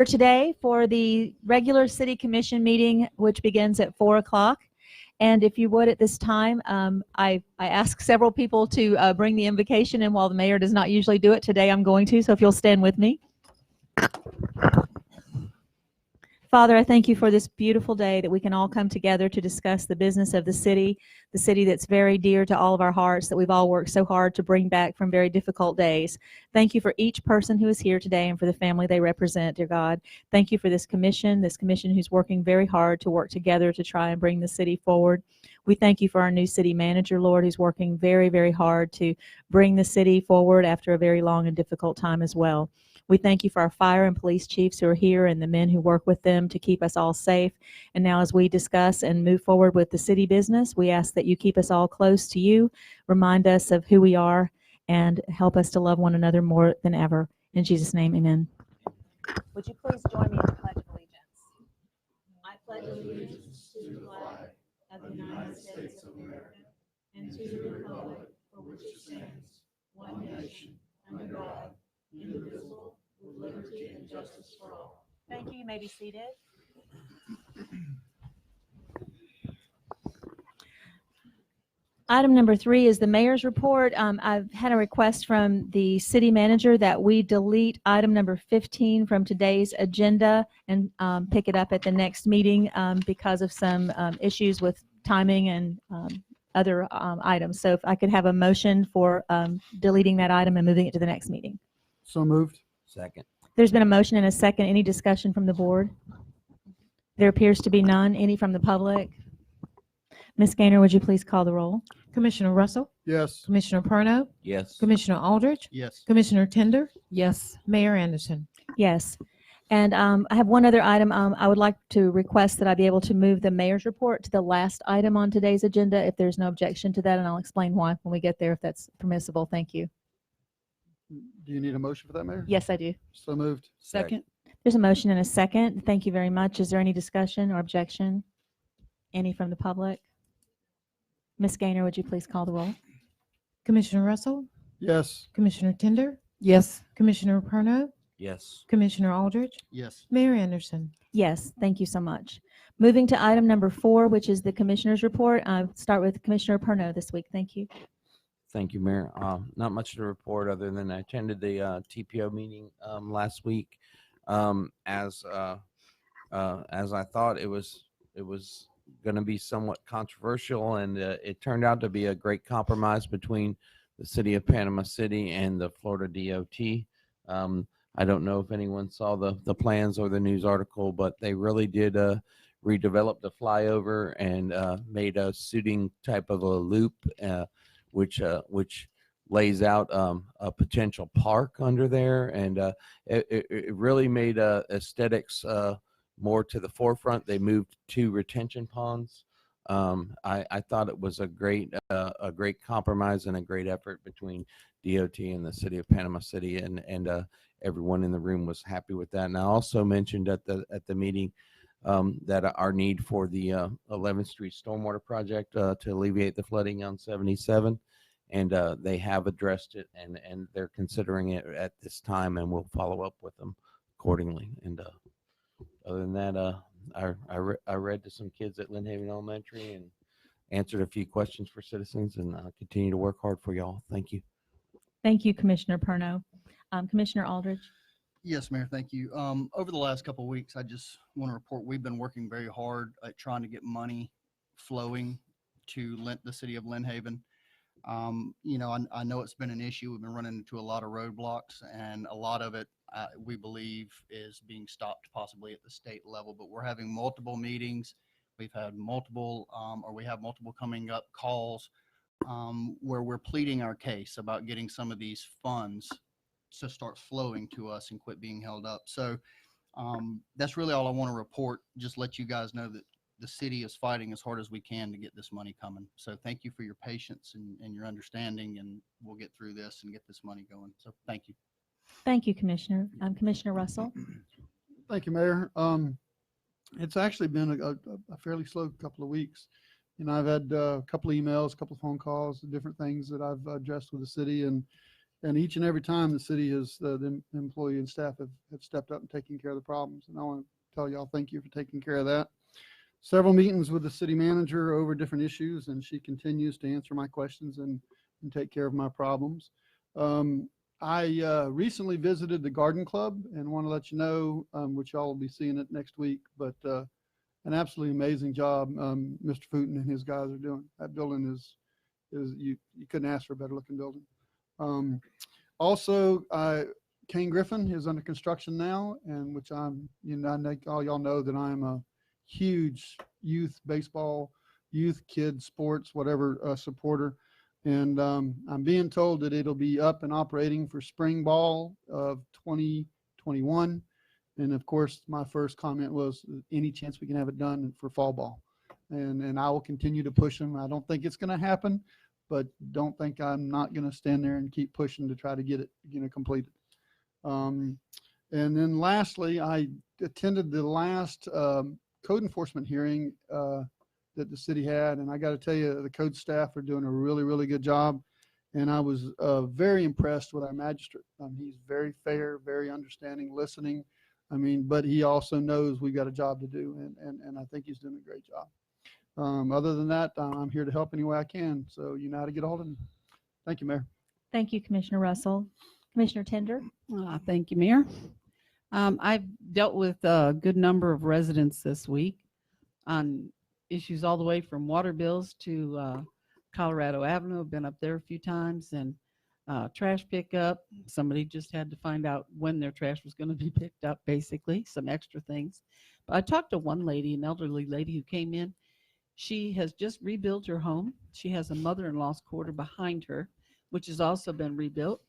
Today for the regular city commission meeting, which begins at 4 o'clock. And if you would at this time, I ask several people to bring the invocation, and while the mayor does not usually do it, today I'm going to, so if you'll stand with me. Father, I thank you for this beautiful day that we can all come together to discuss the business of the city that's very dear to all of our hearts, that we've all worked so hard to bring back from very difficult days. Thank you for each person who is here today and for the family they represent, dear God. Thank you for this commission who's working very hard to work together to try and bring the city forward. We thank you for our new city manager, Lord, who's working very, very hard to bring the city forward after a very long and difficult time as well. We thank you for our fire and police chiefs who are here and the men who work with them to keep us all safe. And now as we discuss and move forward with the city business, we ask that you keep us all close to you, remind us of who we are, and help us to love one another more than ever. In Jesus' name, amen. Would you please join me in the Pledge of Allegiance? I pledge allegiance to the flag of the United States of America and to the republic for which it stands, one nation, under God, indivisible, with liberty and justice for all. Thank you. You may be seated. Item number 3 is the mayor's report. I've had a request from the city manager that we delete item number 15 from today's agenda and pick it up at the next meeting because of some issues with timing and other items. So if I could have a motion for deleting that item and moving it to the next meeting. So moved. Second. There's been a motion and a second. Any discussion from the board? There appears to be none. Any from the public? Ms. Gaynor, would you please call the roll? Commissioner Russell, Yes. Commissioner Perno, Yes. Commissioner Aldridge, Yes. Commissioner Tender, yes, Mayor Anderson. Yes. And I have one other item. I would like to request that I be able to move the mayor's report to the last item on today's agenda if there's no objection to that, and I'll explain why when we get there if that's permissible. Thank you. Do you need a motion for that, Mayor? Yes, I do. So moved. Second. There's a motion and a second. Thank you very much. Is there any discussion or objection? Any from the public? Ms. Gaynor, would you please call the roll? Commissioner Russell, Yes. Commissioner Tender, Yes. Commissioner Perno, Yes. Commissioner Aldridge, Yes. Mayor Anderson. Yes, thank you so much. Moving to item number 4, which is the commissioner's report. I'll start with Commissioner Perno this week. Thank you. Thank you, Mayor. Not much to report other than I attended the TPO meeting last week. As I thought, it was going to be somewhat controversial, and it turned out to be a great compromise between the city of Panama City and the Florida DOT. I don't know if anyone saw the plans or the news article, but they really did redevelop the flyover and made a suiting type of a loop, which lays out a potential park under there, and it really made aesthetics more to the forefront. They moved 2 retention ponds. I thought it was a great compromise and a great effort between DOT and the city of Panama City, and everyone in the room was happy with that. And I also mentioned at the meeting that our need for the 11th Street Stormwater Project to alleviate the flooding on 77, and they have addressed it, and they're considering it at this time, and we'll follow up with them accordingly. And other than that, I read to some kids at Lynn Haven Elementary and answered a few questions for citizens, and I'll continue to work hard for y'all. Thank you. Thank you, Commissioner Perno. Commissioner Aldridge. Yes, Mayor. Thank you. Over the last couple of weeks, I just want to report we've been working very hard at trying to get money flowing to the city of Lynn Haven. I know it's been an issue. We've been running into a lot of roadblocks, and a lot of it we believe is being stopped possibly at the state level, but we're having multiple meetings. We've had multiple, or we have multiple coming up calls where we're pleading our case about getting some of these funds to start flowing to us and quit being held up. So that's really all I want to report. Just let you guys know that the city is fighting as hard as we can to get this money coming. So thank you for your patience and your understanding, and we'll get through this and get this money going. So thank you. Thank you, Commissioner. Commissioner Russell. Thank you, Mayor. It's actually been a fairly slow couple of weeks. I've had a couple of emails, a couple of phone calls, different things that I've addressed with the city, and And each and every time the city has, the employee and staff have stepped up and taken care of the problems. And I want to tell y'all, thank you for taking care of that. Several meetings with the city manager over different issues, and she continues to answer my questions and take care of my problems. I recently visited the garden club and want to let you know, which y'all will be seeing it next week, but an absolutely amazing job Mr. Footen and his guys are doing. That building is you couldn't ask for a better looking building. Also, Kane Griffin is under construction now, and which I'm, I think all y'all know that I'm a huge youth baseball, youth kids sports, whatever supporter. And I'm being told that it'll be up and operating for spring ball of 2021. And of course, my first comment was any chance we can have it done for fall ball. And I will continue to push them. I don't think it's going to happen, but don't think I'm not going to stand there and keep pushing to try to get it, completed. And then lastly, I attended the last code enforcement hearing that the city had. And I got to tell you, the code staff are doing a really, really good job. And I was very impressed with our magistrate. He's very fair, very understanding, listening. But he also knows we've got a job to do. And I think he's doing a great job. Other than that, I'm here to help any way I can. So you know how to get a hold of me. Thank you, Mayor. Thank you, Commissioner Russell. Commissioner Tender? Thank you, Mayor. I've dealt with a good number of residents this week on issues all the way from water bills to Colorado Avenue. I've been up there a few times, and trash pickup. Somebody just had to find out when their trash was going to be picked up, basically, some extra things. But I talked to one lady, an elderly lady who came in. She has just rebuilt her home. She has a mother-in-law's quarter behind her, which has also been rebuilt.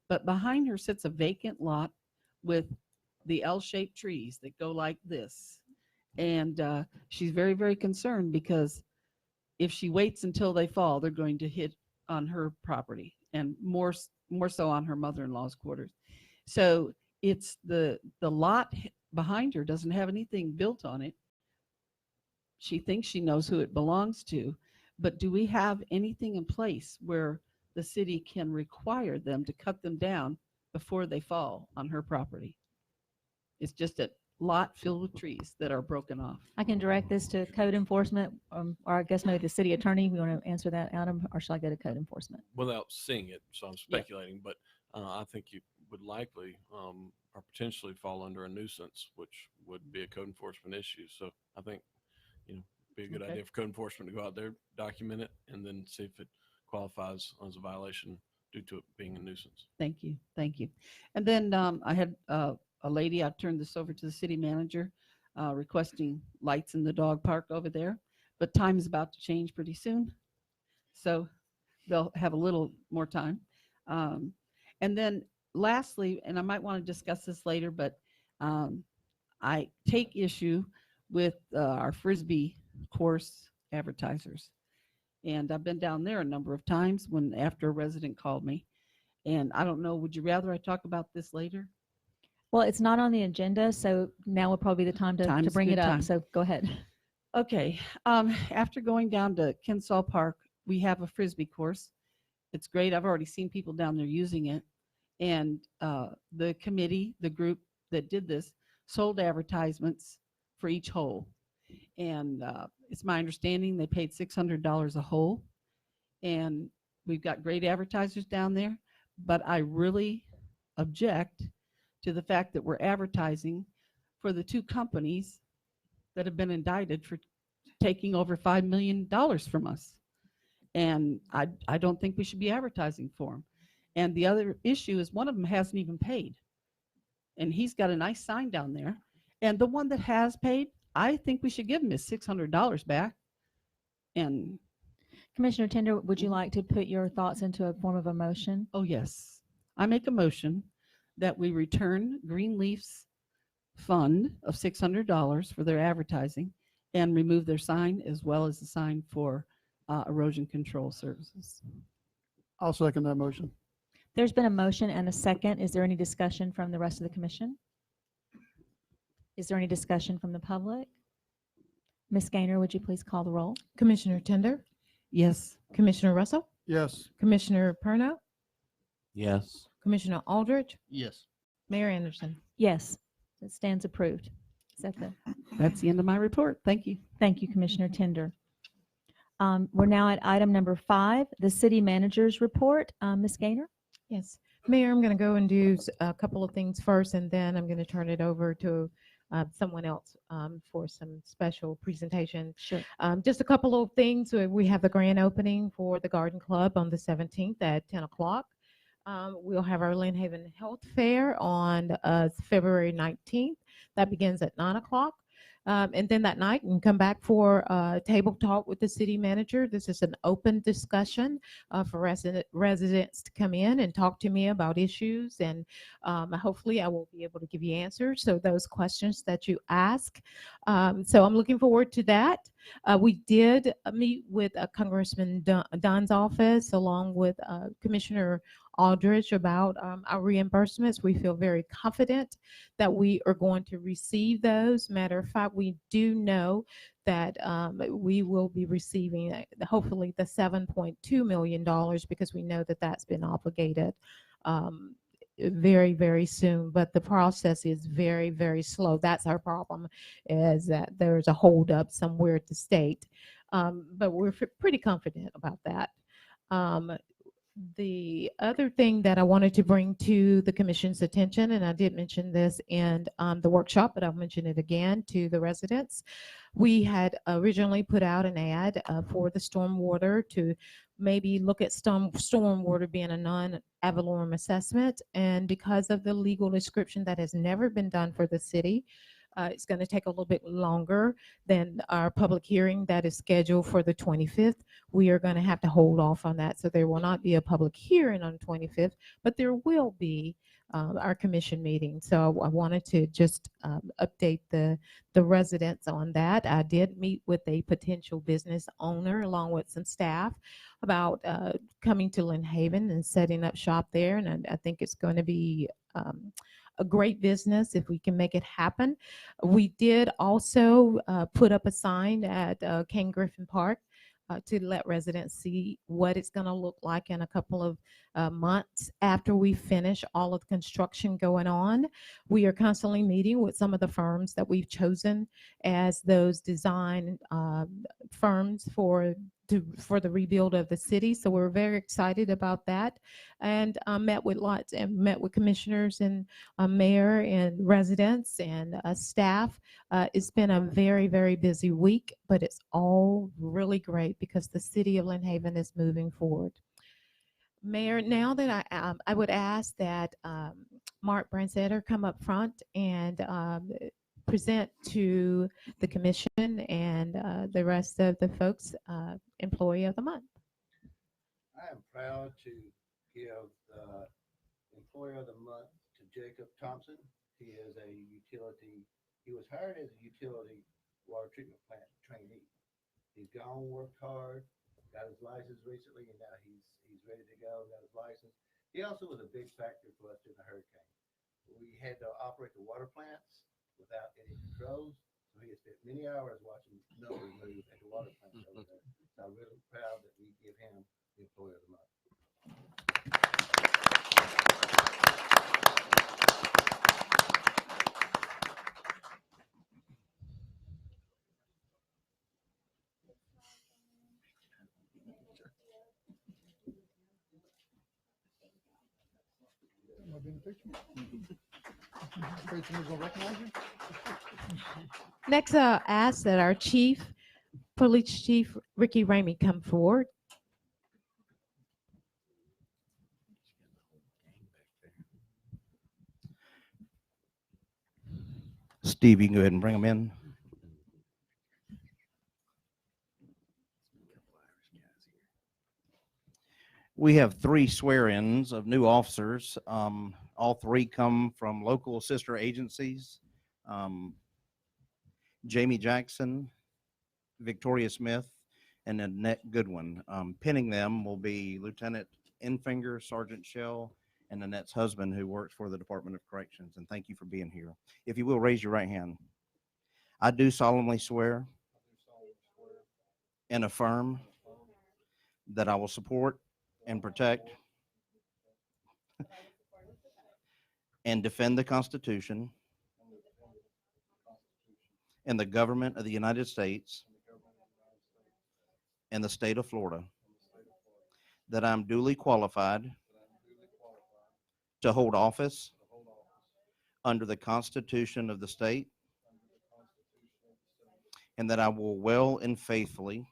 But behind her sits a vacant lot with the L-shaped trees that go like this. And she's very, very concerned because if she waits until they fall, they're going to hit on her property, and more so on her mother-in-law's quarters. So it's the lot behind her doesn't have anything built on it. She thinks she knows who it belongs to, but do we have anything in place where the city can require them to cut them down before they fall on her property? It's just a lot filled with trees that are broken off. I can direct this to code enforcement, or I guess maybe the city attorney. We want to answer that, Adam, or shall I go to code enforcement? Without seeing it, so I'm speculating, but I think you would likely or potentially fall under a nuisance, which would be a code enforcement issue. So I think, be a good idea for code enforcement to go out there, document it, and then see if it qualifies as a violation due to it being a nuisance. Thank you. Thank you. And then I had a lady, I turned this over to the city manager, requesting lights in the dog park over there, but time is about to change pretty soon. So they'll have a little more time. And then lastly, and I might want to discuss this later, but I take issue with our Frisbee course advertisers. And I've been down there a number of times after a resident called me. And I don't know, would you rather I talk about this later? Well, it's not on the agenda, so now would probably be the time to bring it up. So go ahead. Okay. After going down to Kensaw Park, we have a Frisbee course. It's great. I've already seen people down there using it. And the committee, the group that did this, sold advertisements for each hole. And it's my understanding they paid $600 a hole. And we've got great advertisers down there. But I really object to the fact that we're advertising for the two companies that have been indicted for taking over $5 million from us. And I don't think we should be advertising for them. And the other issue is one of them hasn't even paid. And he's got a nice sign down there. And the one that has paid, I think we should give him his $600 back. And Commissioner Tender, would you like to put your thoughts into a form of a motion? oh, yes. I make a motion that we return Greenleaf's fund of $600 for their advertising and remove their sign as well as the sign for erosion control services. I'll second that motion. There's been a motion and a second. Is there any discussion from the rest of the commission? Is there any discussion from the public? Ms. Gaynor, would you please call the roll? Commissioner Tender, Yes. Commissioner Russell, Yes. Commissioner Perno, Yes. Commissioner Aldridge, Yes. Mayor Anderson. Yes, that stands approved. Is that the? That's the end of my report. Thank you. Thank you, Commissioner Tender. We're now at item number 5, the city manager's report. Ms. Gaynor? Yes, Mayor, I'm going to go and do a couple of things first, and then I'm going to turn it over to someone else for some special presentation. Sure. Just a couple of things. We have the grand opening for the Garden Club on the 17th at 10 o'clock. We'll have our Lynn Haven Health Fair on February 19th. That begins at 9 o'clock. And then that night, you can come back for a table talk with the city manager. This is an open discussion for residents to come in and talk to me about issues. And hopefully I will be able to give you answers. So those questions that you ask. So I'm looking forward to that. We did meet with Congressman Dunn's office along with Commissioner Aldridge about our reimbursements. We feel very confident that we are going to receive those. Matter of fact, we do know that we will be receiving hopefully the $7.2 million because we know that that's been obligated very, very soon. But the process is very, very slow. That's our problem, is that there's a holdup somewhere at the state. But we're pretty confident about that. The other thing that I wanted to bring to the commission's attention, and I did mention this in the workshop, but I'll mention it again to the residents. We had originally put out an ad for the stormwater to maybe look at stormwater being a non-avalorem assessment. And because of the legal description that has never been done for the city, it's going to take a little bit longer than our public hearing that is scheduled for the 25th. We are going to have to hold off on that. So there will not be a public hearing on the 25th, but there will be our commission meeting. So I wanted to just update the residents on that. I did meet with a potential business owner along with some staff about coming to Lynn Haven and setting up shop there. And I think it's going to be a great business if we can make it happen. We did also put up a sign at King Griffin Park to let residents see what it's going to look like in a couple of months after we finish all of the construction going on. We are constantly meeting with some of the firms that we've chosen as those design firms for the rebuild of the city. So we're very excited about that, and met with commissioners and mayor and residents and staff. It's been a very, very busy week, but it's all really great because the city of Lynn Haven is moving forward. Mayor, now that I would ask that Mark Branstetter come up front and present to the commission and the rest of the folks Employee of the Month. I am proud to give the Employee of the Month to Jacob Thompson. He is a utility. He was hired as a utility water treatment plant trainee. He's gone, worked hard, got his license recently, and now he's ready to go, got his license. He also was a big factor for us during the hurricane. We had to operate the water plants without any controls, so he has spent many hours watching numbers move at the water plants over there. So I'm really proud that we give him the Employee of the Month. Want to be in the picture? Afraid someone's gonna recognize you? Next, ask that our Police Chief Ricky Ramey come forward. Steve, you can go ahead and bring them in. We have 3 swear-ins of new officers. All 3 come from local sister agencies. Jamie Jackson, Victoria Smith, and Annette Goodwin. Pinning them will be Lieutenant Enfinger, Sergeant Shell, and Annette's husband, who works for the Department of Corrections. And thank you for being here. If you will, raise your right hand. I do solemnly swear and affirm that I will support and protect and defend the Constitution and the government of the United States and the state of Florida, that I am duly qualified to hold office under the Constitution of the state, and that I will well and faithfully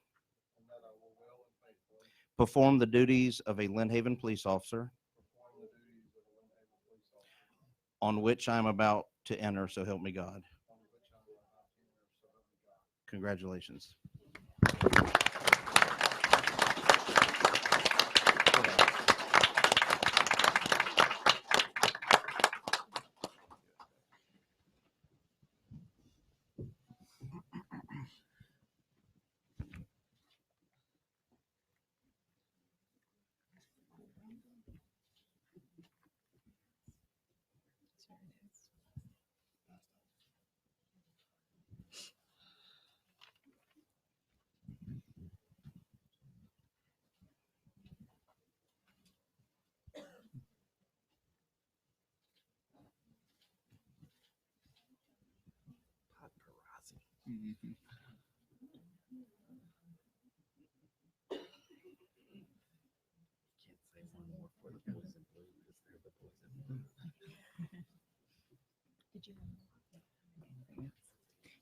perform the duties of a Lynn Haven police officer on which I am about to enter, so help me God. Congratulations.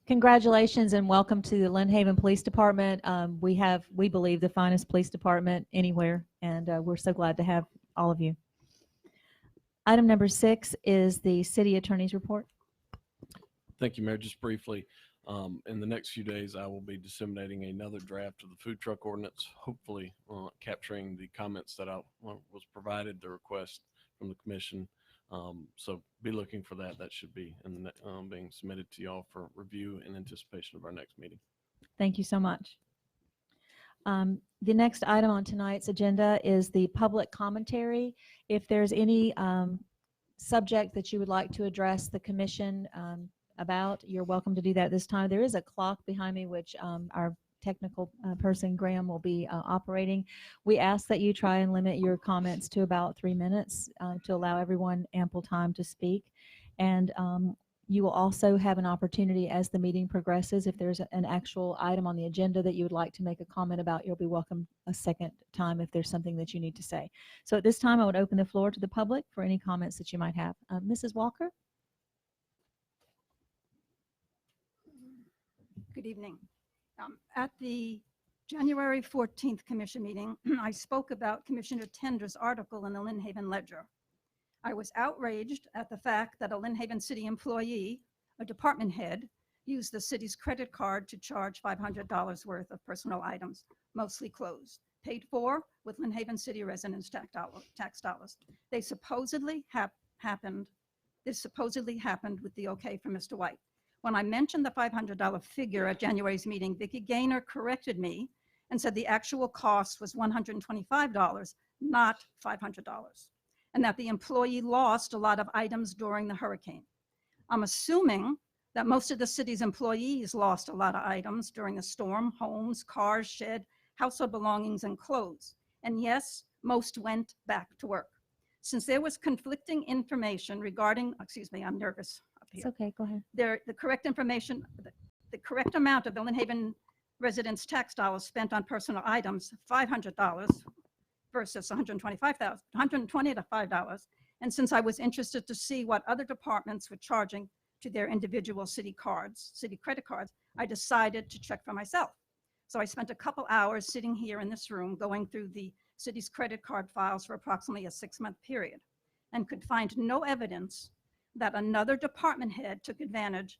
Congratulations and welcome to the Lynn Haven Police Department. We believe, the finest police department anywhere, and we're so glad to have all of you. Item number 6 is the city attorney's report. Thank you, Mayor. Just briefly, in the next few days, I will be disseminating another draft of the food truck ordinance, hopefully capturing the comments that was provided, the request from the commission. So be looking for that. That should be being submitted to y'all for review in anticipation of our next meeting. Thank you so much. The next item on tonight's agenda is the public commentary. If there's any subject that you would like to address the commission about, you're welcome to do that this time. There is a clock behind me, which our technical person, Graham, will be operating. We ask that you try and limit your comments to about 3 minutes to allow everyone ample time to speak. And you will also have an opportunity as the meeting progresses. If there's an actual item on the agenda that you would like to make a comment about, you'll be welcome a second time if there's something that you need to say. So at this time, I would open the floor to the public for any comments that you might have. Mrs. Walker? Good evening. At the January 14th commission meeting, I spoke about Commissioner Tender's article in the Lynn Haven Ledger. I was outraged at the fact that a Lynn Haven city employee, a department head, used the city's credit card to charge $500 worth of personal items, mostly clothes, paid for with Lynn Haven city residents' tax dollars. This supposedly happened with the okay from Mr. White. When I mentioned the $500 figure at January's meeting, Vicki Gaynor corrected me and said the actual cost was $125, not $500, and that the employee lost a lot of items during the hurricane. I'm assuming that most of the city's employees lost a lot of items during the storm: homes, cars, shed, household belongings, and clothes. And yes, most went back to work. Since there was conflicting information regarding, excuse me, I'm nervous up here. It's okay, go ahead. The correct information, the correct amount of the Lynn Haven residents' tax dollars spent on personal items, $500 versus $120 to $5. And since I was interested to see what other departments were charging to their individual city credit cards, I decided to check for myself. So I spent a couple hours sitting here in this room going through the city's credit card files for approximately a 6-month period, and could find no evidence that another department head took advantage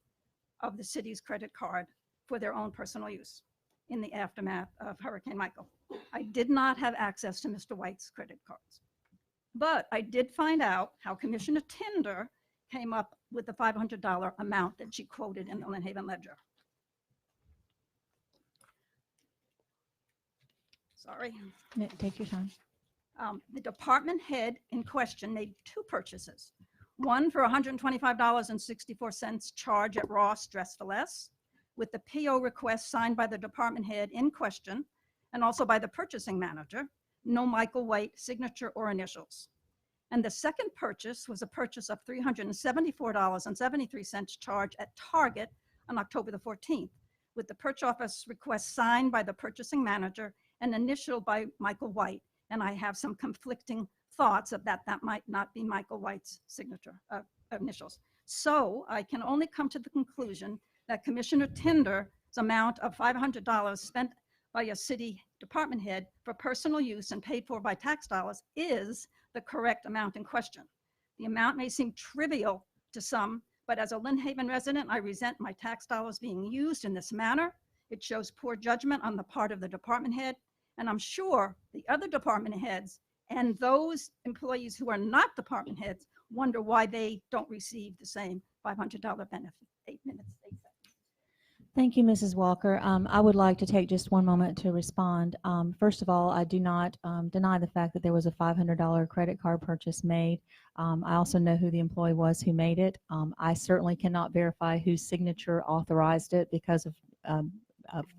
of the city's credit card for their own personal use in the aftermath of Hurricane Michael. I did not have access to Mr. White's credit cards, but I did find out how Commissioner Tender came up with the $500 amount that she quoted in the Lynn Haven Ledger. Sorry. Yeah, take your time. The department head in question made 2 purchases. One for $125.64 charge at Ross Dress for Less, with the PO request signed by the department head in question, and also by the purchasing manager, no Michael White signature or initials. And the second purchase was a purchase of $374.73 charge at Target on October the 14th, with the purchase office request signed by the purchasing manager and initialed by Michael White. And I have some conflicting thoughts of that might not be Michael White's signature initials. So I can only come to the conclusion that Commissioner Tender's amount of $500 spent by a city department head for personal use and paid for by tax dollars is the correct amount in question. The amount may seem trivial to some, but as a Lynn Haven resident, I resent my tax dollars being used in this manner. It shows poor judgment on the part of the department head, and I'm sure the other department heads and those employees who are not department heads wonder why they don't receive the same $500 benefit. 8 minutes, 8 seconds. Thank you, Mrs. Walker. I would like to take just one moment to respond. First of all, I do not deny the fact that there was a $500 credit card purchase made. I also know who the employee was who made it. I certainly cannot verify whose signature authorized it because of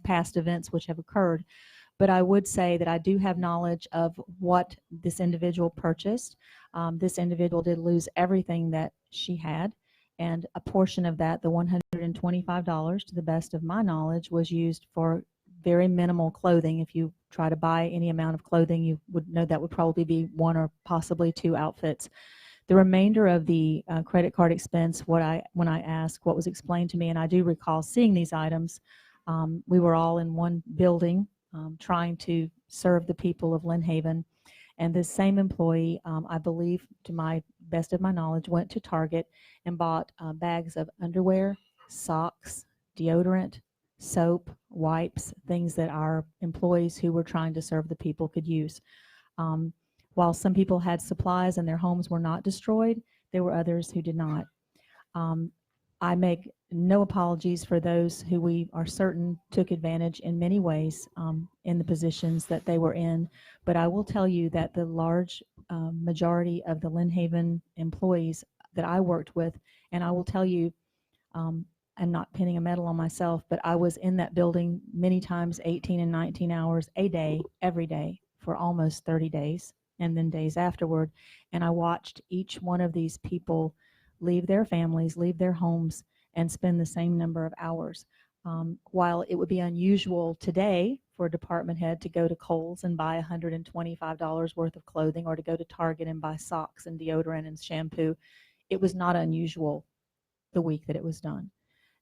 past events which have occurred. But I would say that I do have knowledge of what this individual purchased. This individual did lose everything that she had. And a portion of that, the $125, to the best of my knowledge, was used for very minimal clothing. If you try to buy any amount of clothing, you would know that would probably be 1 or possibly 2 outfits. The remainder of the credit card expense, when I asked what was explained to me, and I do recall seeing these items, we were all in one building trying to serve the people of Lynn Haven. And this same employee, I believe, to my best of my knowledge, went to Target and bought bags of underwear, socks, deodorant, soap, wipes, things that our employees who were trying to serve the people could use. While some people had supplies and their homes were not destroyed, there were others who did not. I make no apologies for those who we are certain took advantage in many ways in the positions that they were in. But I will tell you that the large majority of the Lynn Haven employees that I worked with, and I will tell you, I'm not pinning a medal on myself, but I was in that building many times, 18 and 19 hours a day, every day, for almost 30 days, and then days afterward. And I watched each one of these people leave their families, leave their homes, and spend the same number of hours. While it would be unusual today for a department head to go to Kohl's and buy $125 worth of clothing, or to go to Target and buy socks and deodorant and shampoo, it was not unusual the week that it was done.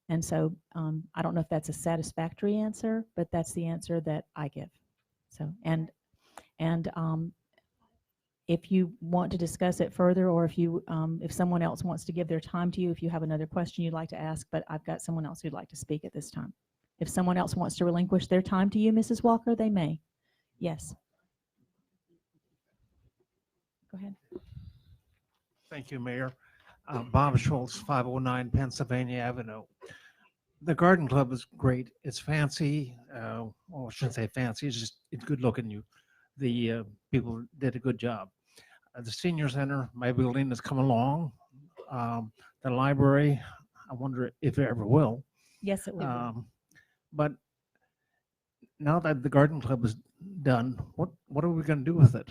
And so I don't know if that's a satisfactory answer, but that's the answer that I give. So, and if you want to discuss it further, or if someone else wants to give their time to you, if you have another question you'd like to ask, but I've got someone else who'd like to speak at this time. If someone else wants to relinquish their time to you, Mrs. Walker, they may. Yes. Go ahead. Thank you, Mayor. Bob Schultz, 509 Pennsylvania Avenue. The garden club is great. It's fancy. Well, I shouldn't say fancy. It's good looking. The people did a good job. The senior center, my building, has come along. The library, I wonder if it ever will. Yes, it will. But now that the garden club is done, what are we going to do with it?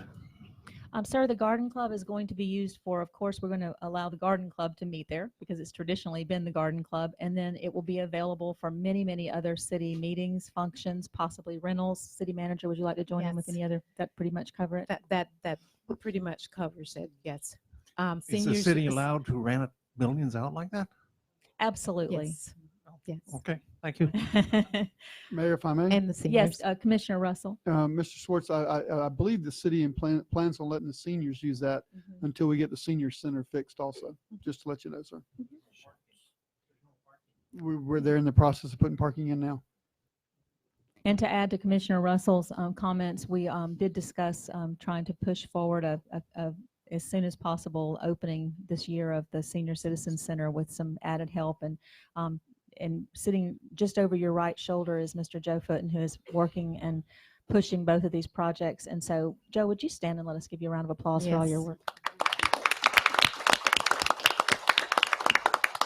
Sir, the garden club is going to be used for, of course, we're going to allow the garden club to meet there because it's traditionally been the garden club, and then it will be available for many, many other city meetings, functions, possibly rentals. City manager, would you like to join in with any other? That pretty much cover it? That pretty much covers it, yes. Is the city allowed to rent buildings out like that? Absolutely. Yes. Yes. Okay, thank you. Mayor, if I may. And the seniors. Yes, Commissioner Russell. Mr. Schwartz, I believe the city plans on letting the seniors use that until we get the senior center fixed also, just to let you know, sir. We're there in the process of putting parking in now. And to add to Commissioner Russell's comments, we did discuss trying to push forward as soon as possible opening this year of the Senior Citizen Center with some added help. And sitting just over your right shoulder is Mr. Joe Footen, who is working and pushing both of these projects. And so, Joe, would you stand and let us give you a round of applause for all your work?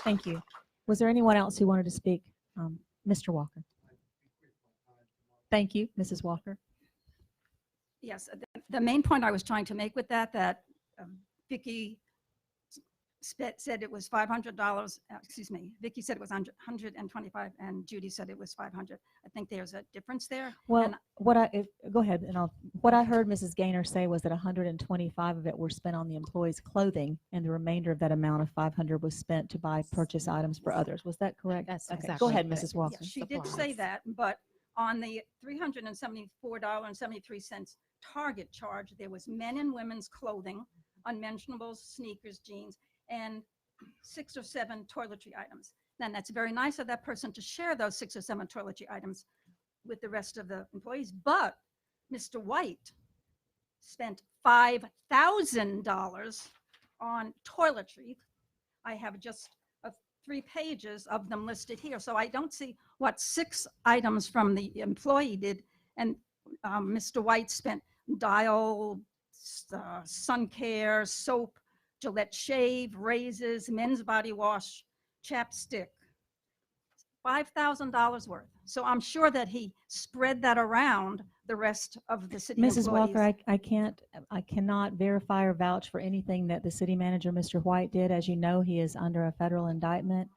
Thank you. Was there anyone else who wanted to speak? Mr. Walker. Thank you, Mrs. Walker. Yes, the main point I was trying to make with that Vicky said it was $500. Excuse me. Vicky said it was 125, and Judy said it was 500. I think there's a difference there. Well, And go ahead, and what I heard Mrs. Gaynor say was that 125 of it were spent on the employees' clothing, and the remainder of that amount of 500 was spent to buy purchase items for others. Was that correct? That's Okay, exactly go ahead, correct. Mrs. Walker. yeah, she did say that, but on the $374.73 target charge, there was men and women's clothing, unmentionables, sneakers, jeans, and 6 or 7 toiletry items. Then that's very nice of that person to share those 6 or 7 toiletry items with the rest of the employees. But Mr. White spent $5,000 on toiletry. I have just 3 pages of them listed here. So I don't see what 6 items from the employee did. And Mr. White spent Dial, sun care, soap, Gillette shave, razors, men's body wash, chapstick, $5,000 worth. So I'm sure that he spread that around the rest of the city Mrs. employees. Walker, I cannot verify or vouch for anything that the city manager, Mr. White, did. As you know, he is under a federal indictment.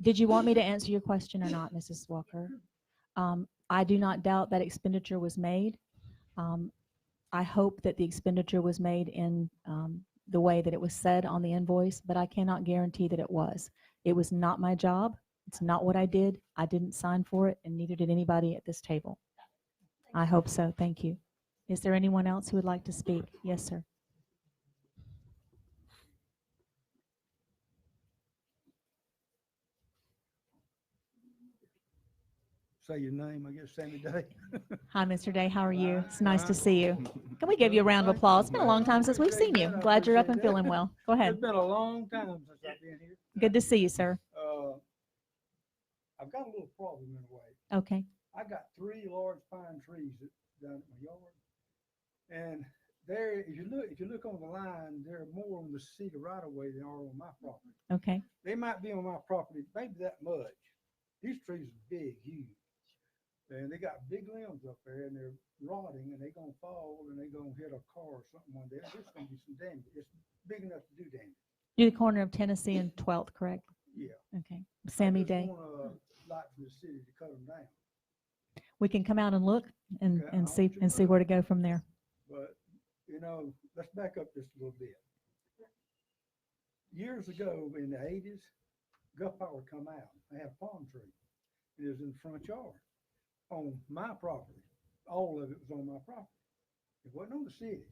Did you want me to answer your question or not, Mrs. Walker? I do not doubt that expenditure was made. I hope that the expenditure was made in the way that it was said on the invoice, but I cannot guarantee that it was. It was not my job. It's not what I did. I didn't sign for it, and neither did anybody at this table. I hope so. Thank you. Is there anyone else who would like to speak? Yes, sir. Say your name, I guess, Sammy Day. Hi, Mr. Day. How are you? It's nice to see you. Can we give you a round of applause? It's been a long time since we've seen you. Glad you're up and feeling well. Go ahead. It's been a long time since I've been here. Good to see you, sir. I've got a little problem in a way. Okay. I got 3 large pine trees down at my yard. And there, if you look on the line, there are more on the city right of way than are on my property. Okay. They might be on my property, maybe that much. These trees are big, huge. And they got big limbs up there, and they're rotting, and they're gonna fall, and they're gonna hit a car or something one day. There's gonna be some damage. It's big enough to do damage. You're the corner of Tennessee and 12th, correct? Yeah. Okay. Sammy I Day. just wanna, like for the city to cut them down. We can come out and look and, Okay, and I'll see let you and see know. where to go from there. But, let's back up just a little bit. Years ago in the 80s, Gulf Power come out. They had a palm tree. It was in the front yard on my property. All of it was on my property. It wasn't on the city.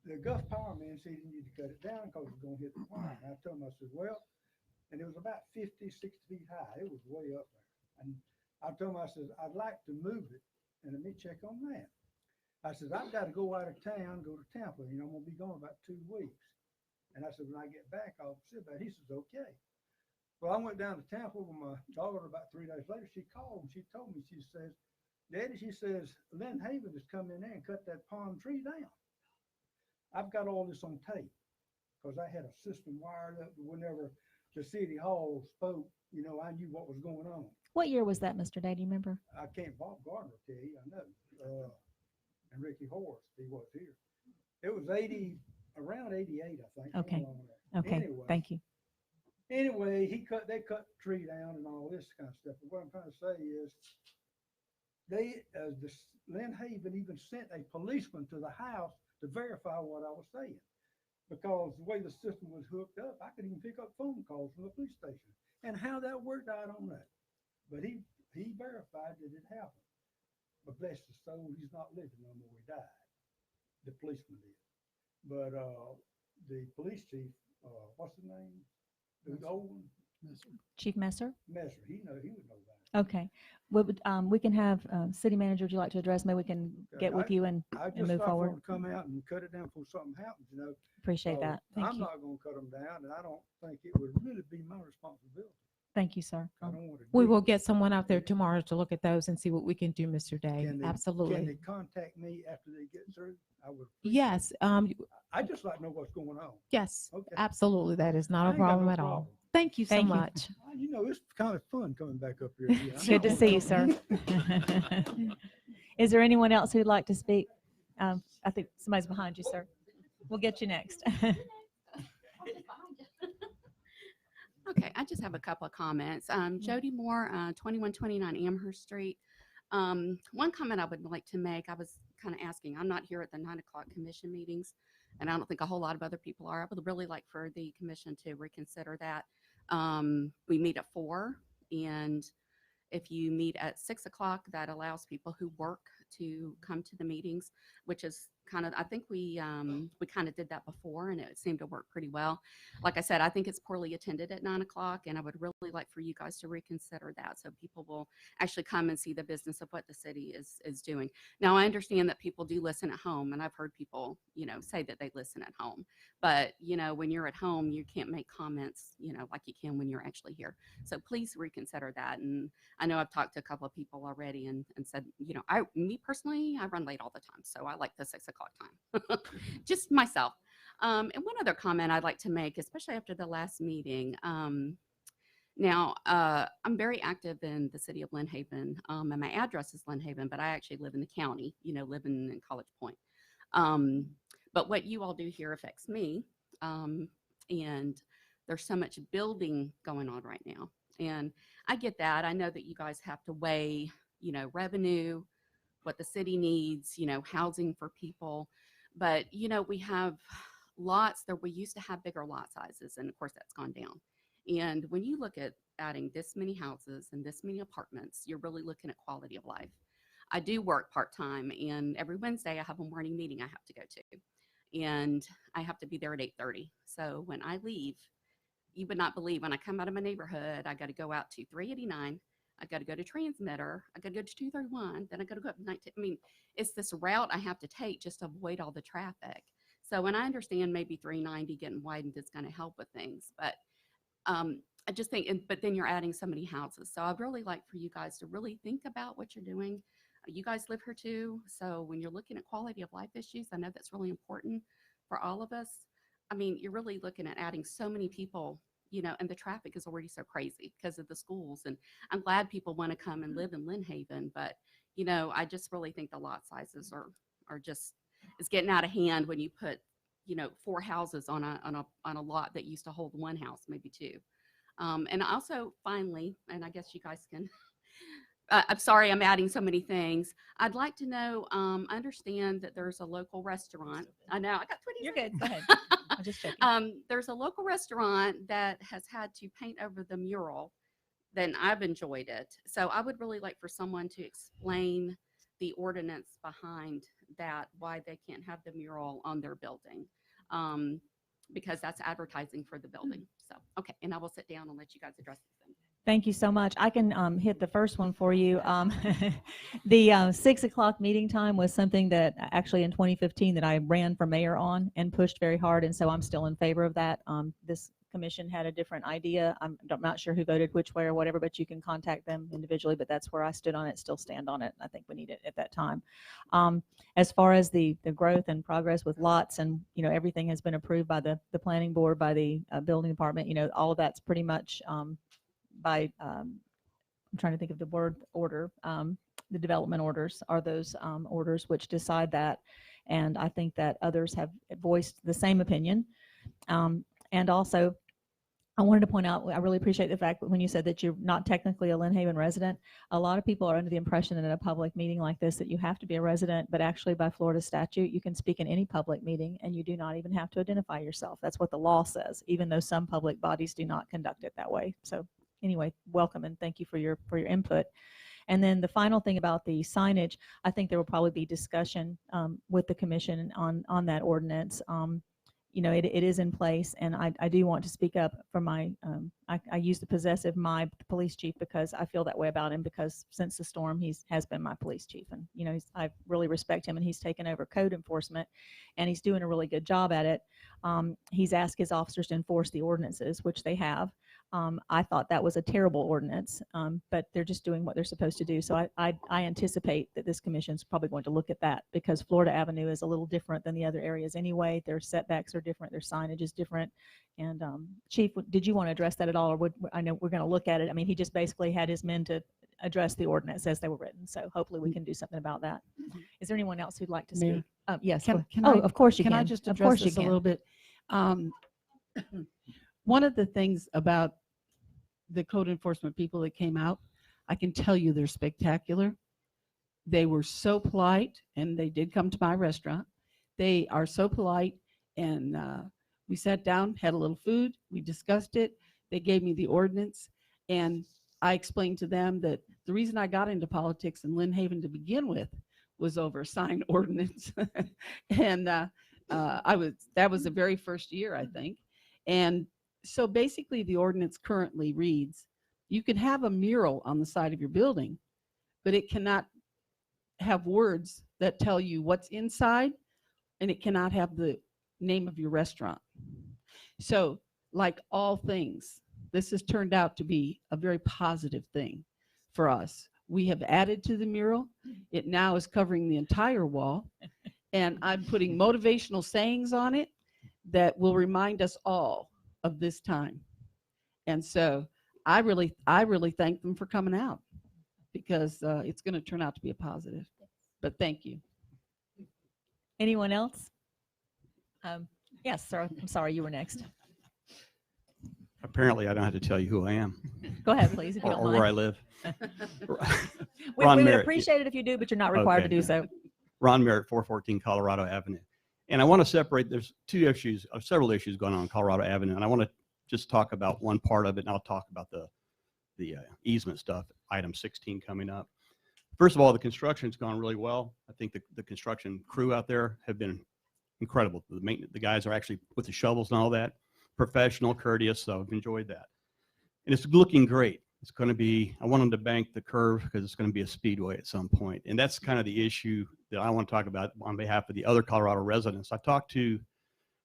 The Gulf Power man said you need to cut it down because it's going to hit the wire. And I told him, I said, well, and it was about 50, 60 feet high. It was way up there. And I told him, I said, I'd like to move it and let me check on that. I said, I've got to go out of town, go to Tampa. I'm going to be gone about 2 weeks. And I said, when I get back, I'll see about it. He says, okay. Well, I went down to Tampa with my daughter about 3 days later. She called and she told me, she says, Daddy, she says, Lynn Haven has come in there and cut that palm tree down. I've got all this on tape because I had a system wired up whenever the city hall spoke, I knew what was going on. What year was that, Mr. Day? Do you remember? I can't, Bob Gardner will tell you, I know. And Ricky Horace, he was here. It was around 88, I think. Okay. somewhere along there. Okay. Anyway, Thank you. Anyway, they cut the tree down and all this kind of stuff. But what I'm trying to say is Lynn Haven even sent a policeman to the house to verify what I was saying. Because the way the system was hooked up, I could even pick up phone calls from the police station. And how that worked, I don't know. But he verified that it happened. But bless his soul, he's not living no more. He died. The policeman did. But the police chief, what's his name? The old one? Chief Messer? Messer. He would know that. Okay. We can have city manager, would you like to address? Maybe we can get with you and I and just move thought forward. for him to come out and cut it down before something happens, Appreciate So, that. Thank I'm you. not gonna cut them down, and I don't think it would really be my responsibility. Thank you, sir. I don't want to. We do will it. get someone out there tomorrow to look at those and see what we can do, Mr. Day. Can they Absolutely. contact me after they get through? I would. Yes, I just like to know what's going on. yes, Okay. absolutely. That is I not a ain't got problem no at all. problem. Thank you so Thank you. much. It's kind of fun coming back up here. It's good to see you, sir. Is there anyone else who'd like to speak? I think somebody's behind you, sir. We'll get you next. Okay, I just have a couple of comments. Jody Moore, 2129 Amherst Street. One comment I would like to make, I was kind of asking, I'm not here at the 9 o'clock commission meetings, and I don't think a whole lot of other people are. I would really like for the commission to reconsider that. We meet at 4, and if you meet at 6 o'clock, that allows people who work to come to the meetings, which is kind of, I think we kind of did that before, and it seemed to work pretty well. Like I said, I think it's poorly attended at 9 o'clock, and I would really like for you guys to reconsider that so people will actually come and see the business of what the city is doing. Now, I understand that people do listen at home, and I've heard people, say that they listen at home. But, when you're at home, you can't make comments, like you can when you're actually here. So please reconsider that. And I know I've talked to a couple of people already and said, me personally, I run late all the time. So I like the 6 o'clock time, just myself. And one other comment I'd like to make, especially after the last meeting. Now, I'm very active in the city of Lynn Haven, and my address is Lynn Haven, but I actually live in the county, living in College Point. But what you all do here affects me, and there's so much building going on right now. And I get that. I know that you guys have to weigh, revenue, what the city needs, housing for people. But, we have lots that we used to have bigger lot sizes. And of course, that's gone down. And when you look at adding this many houses and this many apartments, you're really looking at quality of life. I do work part-time, and every Wednesday I have a morning meeting I have to go to. And I have to be there at 8:30. So when I leave, you would not believe, when I come out of my neighborhood, I got to go out to 389. I got to go to Transmitter. I got to go to 231. Then I got to go up 19. I mean, it's this route I have to take just to avoid all the traffic. So when I understand maybe 390 getting widened is going to help with things, but I just think, but then you're adding so many houses. So I'd really like for you guys to really think about what you're doing. You guys live here too. So when you're looking at quality of life issues, I know that's really important for all of us. I mean, you're really looking at adding so many people, and the traffic is already so crazy because of the schools. And I'm glad people want to come and live in Lynn Haven, but, I just really think the lot sizes are just, it's getting out of hand when you put, 4 houses on a lot that used to hold 1 house, maybe 2. And also finally, and I guess you guys can, I'm sorry, I'm adding so many things. I'd like to know, understand that there's a local restaurant. I know, I got 20 You're seconds. good. Go ahead. I'm just checking. There's a local restaurant that has had to paint over the mural. Then I've enjoyed it. So I would really like for someone to explain the ordinance behind that, why they can't have the mural on their building, because that's advertising for the building. So, okay, and I will sit down and let you guys address these things. Thank you so much. I can hit the first one for you. The 6 o'clock meeting time was something that actually in 2015 that I ran for mayor on and pushed very hard, and so I'm still in favor of that. This commission had a different idea. I'm not sure who voted which way or whatever, but you can contact them individually, but that's where I stood on it, still stand on it. I think we need it at that time. As far as the growth and progress with lots, and everything has been approved by the planning board, by the building department, all of that's pretty much by I'm trying to think of the word order. The development orders are those orders which decide that, and I think that others have voiced the same opinion. And also, I wanted to point out, I really appreciate the fact that when you said that you're not technically a Lynn Haven resident, a lot of people are under the impression that in a public meeting like this that you have to be a resident, but actually by Florida statute, you can speak in any public meeting and you do not even have to identify yourself. That's what the law says, even though some public bodies do not conduct it that way. So anyway, welcome and thank you for your input. And then the final thing about the signage, I think there will probably be discussion with the commission on that ordinance. It is in place, and I do want to speak up for my, I use the possessive my police chief because I feel that way about him, because since the storm, has been my police chief, and I really respect him, and he's taken over code enforcement, and he's doing a really good job at it. He's asked his officers to enforce the ordinances, which they have. I thought that was a terrible ordinance, but they're just doing what they're supposed to do. So I anticipate that this commission is probably going to look at that, because Florida Avenue is a little different than the other areas anyway. Their setbacks are different, their signage is different. And Chief, did you want to address that at all, or I know we're going to look at it. I mean, he just basically had his men to address the ordinance as they were written. So hopefully we can do something about that. Is there anyone else who'd like to Mayor, speak? Yes. Can, go- can oh, I, of course you can can. I just Of address course you this a can. little bit? One of the things about the code enforcement people that came out, I can tell you they're spectacular. They were so polite, and they did come to my restaurant. They are so polite, and we sat down, had a little food, we discussed it. They gave me the ordinance, and I explained to them that the reason I got into politics in Lynn Haven to begin with was over a signed ordinance. And that was the very first year, I think. And so basically the ordinance currently reads, you can have a mural on the side of your building, but it cannot have words that tell you what's inside, and it cannot have the name of your restaurant. So like all things, this has turned out to be a very positive thing for us. We have added to the mural. It now is covering the entire wall, and I'm putting motivational sayings on it that will remind us all of this time. And so I really thank them for coming out, because it's going to turn out to be a positive. But thank you. Anyone else? Yes, sir. I'm sorry, you were next. Apparently, I don't have to tell you who I am. Go ahead, please, if you or, don't or mind. where I live. we Ron would Merritt. appreciate it if you do, but you're not required to Okay. do so. Ron Merritt, 414 Colorado Avenue. And I want to separate, there's two issues, several issues going on Colorado Avenue, and I want to just talk about one part of it, and I'll talk about the easement stuff, item 16 coming up. First of all, the construction's gone really well. I think the construction crew out there have been incredible. The guys are actually with the shovels and all that, professional, courteous, so I've enjoyed that. And it's looking great. It's going to be, I want them to bank the curve because it's going to be a speedway at some point. And that's kind of the issue that I want to talk about on behalf of the other Colorado residents. I talked to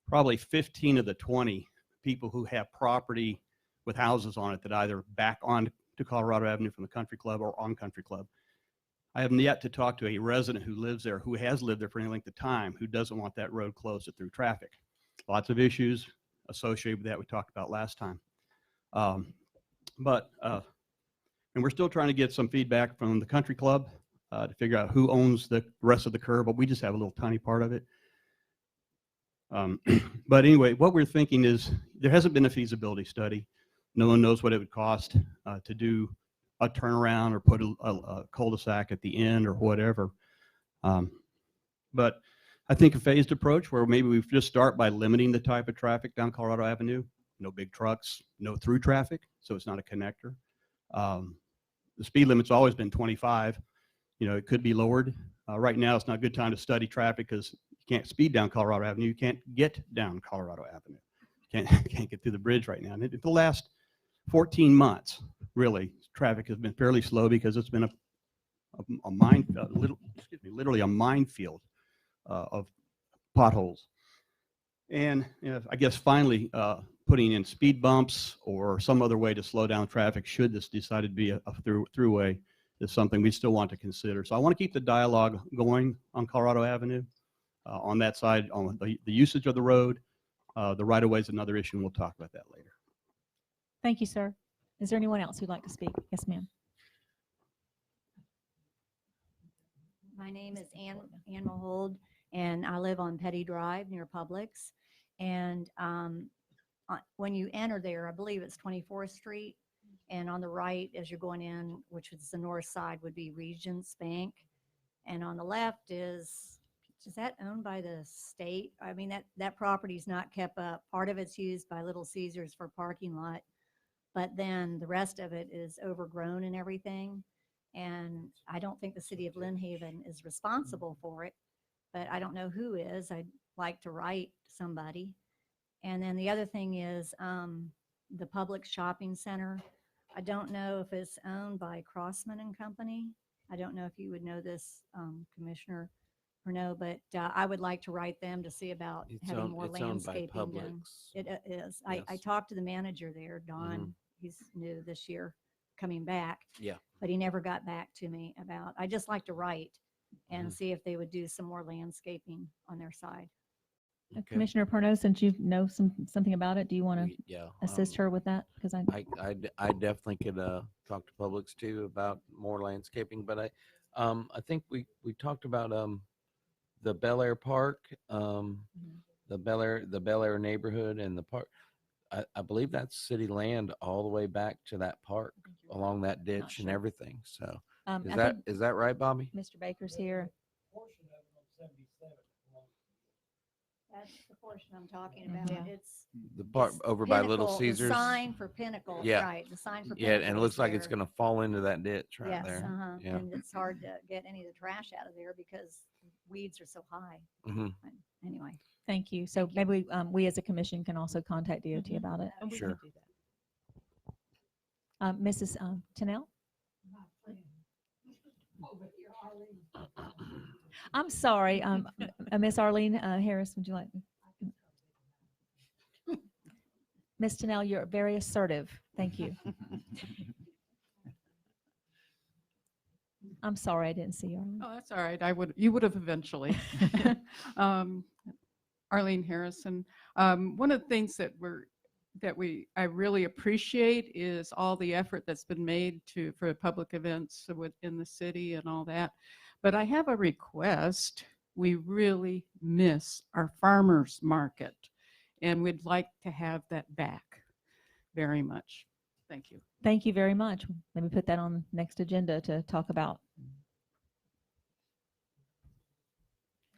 probably 15 of the 20 people who have property with houses on it that either back on to Colorado Avenue from the country club or on country club. I have yet to talk to a resident who lives there, who has lived there for any length of time, who doesn't want that road closed through traffic. Lots of issues associated with that we talked about last time. And we're still trying to get some feedback from the country club to figure out who owns the rest of the curb, but we just have a little tiny part of it. But anyway, what we're thinking is there hasn't been a feasibility study. No one knows what it would cost to do a turnaround or put a cul-de-sac at the end or whatever. But I think a phased approach where maybe we just start by limiting the type of traffic down Colorado Avenue. No big trucks, no through traffic, so it's not a connector. The speed limit's always been 25. You know, it could be lowered. Right now, it's not a good time to study traffic because you can't speed down Colorado Avenue. You can't get down Colorado Avenue. You can't get through the bridge right now. And the last 14 months, really, traffic has been fairly slow because it's been literally a minefield of potholes. And I guess finally putting in speed bumps or some other way to slow down traffic should this decide to be a throughway is something we still want to consider. So I want to keep the dialogue going on Colorado Avenue. On that side, on the usage of the road, the right-of-way is another issue, and we'll talk about that later. Thank you, sir. Is there anyone else who'd like to speak? Yes, ma'am. My name is Ann Mahold, and I live on Petty Drive near Publix. And when you enter there, I believe it's 24th Street, and on the right as you're going in, which is the north side, would be Regents Bank. And on the left is that owned by the state? I mean, that property's not kept up. Part of it's used by Little Caesars for parking lot, but then the rest of it is overgrown and everything. And I don't think the city of Lynn Haven is responsible for it, but I don't know who is. I'd like to write somebody. And then the other thing is the public shopping center. I don't know if it's owned by Crossman and Company. I don't know if you would know this, Commissioner, or no, but I would like to write them to see about having more landscaping done. It is. Yes. I talked to the manager there, Don. He's new this year, coming back. Yeah. But he never got back to me about. I just like to write and see if they would do some more landscaping on their side. Commissioner Perno, since you know something about it, do you want to Yeah. assist her with that? Because I definitely could talk to Publix too about more landscaping, but I think we talked about the Bel Air Park, the Bel Air neighborhood, and the park. I believe that's city land all the way back to that park along that ditch and sure. everything. So I is think that right, Bobby? Mr. Baker's here. That's the portion I'm talking about. Yeah. It's The part it's over by Little Pinnacle, Caesars. The sign for Pinnacle, Yeah. right, the sign for Yeah, Pinnacle. and it is looks like it's there. going to fall into that ditch right Yes, there. uh-huh. Yeah. And it's hard to get any of the trash out of there because weeds are so high. Hmm. But anyway, Thank you. So maybe we as a commission can also contact DOT about it. And we Sure. can do that. Mrs. Tennell? I'm sorry. Miss Arlene Harris, would you like? Miss Tennell, you're very assertive. Thank you. I'm sorry I didn't see you, Arlene. Oh, that's all right. You would have eventually. Arlene Harrison. One of the things that I really appreciate is all the effort that's been made for public events within the city and all that. But I have a request. We really miss our farmers market, and we'd like to have that back very much. Thank you. Thank you very much. Let me put that on next agenda to talk about.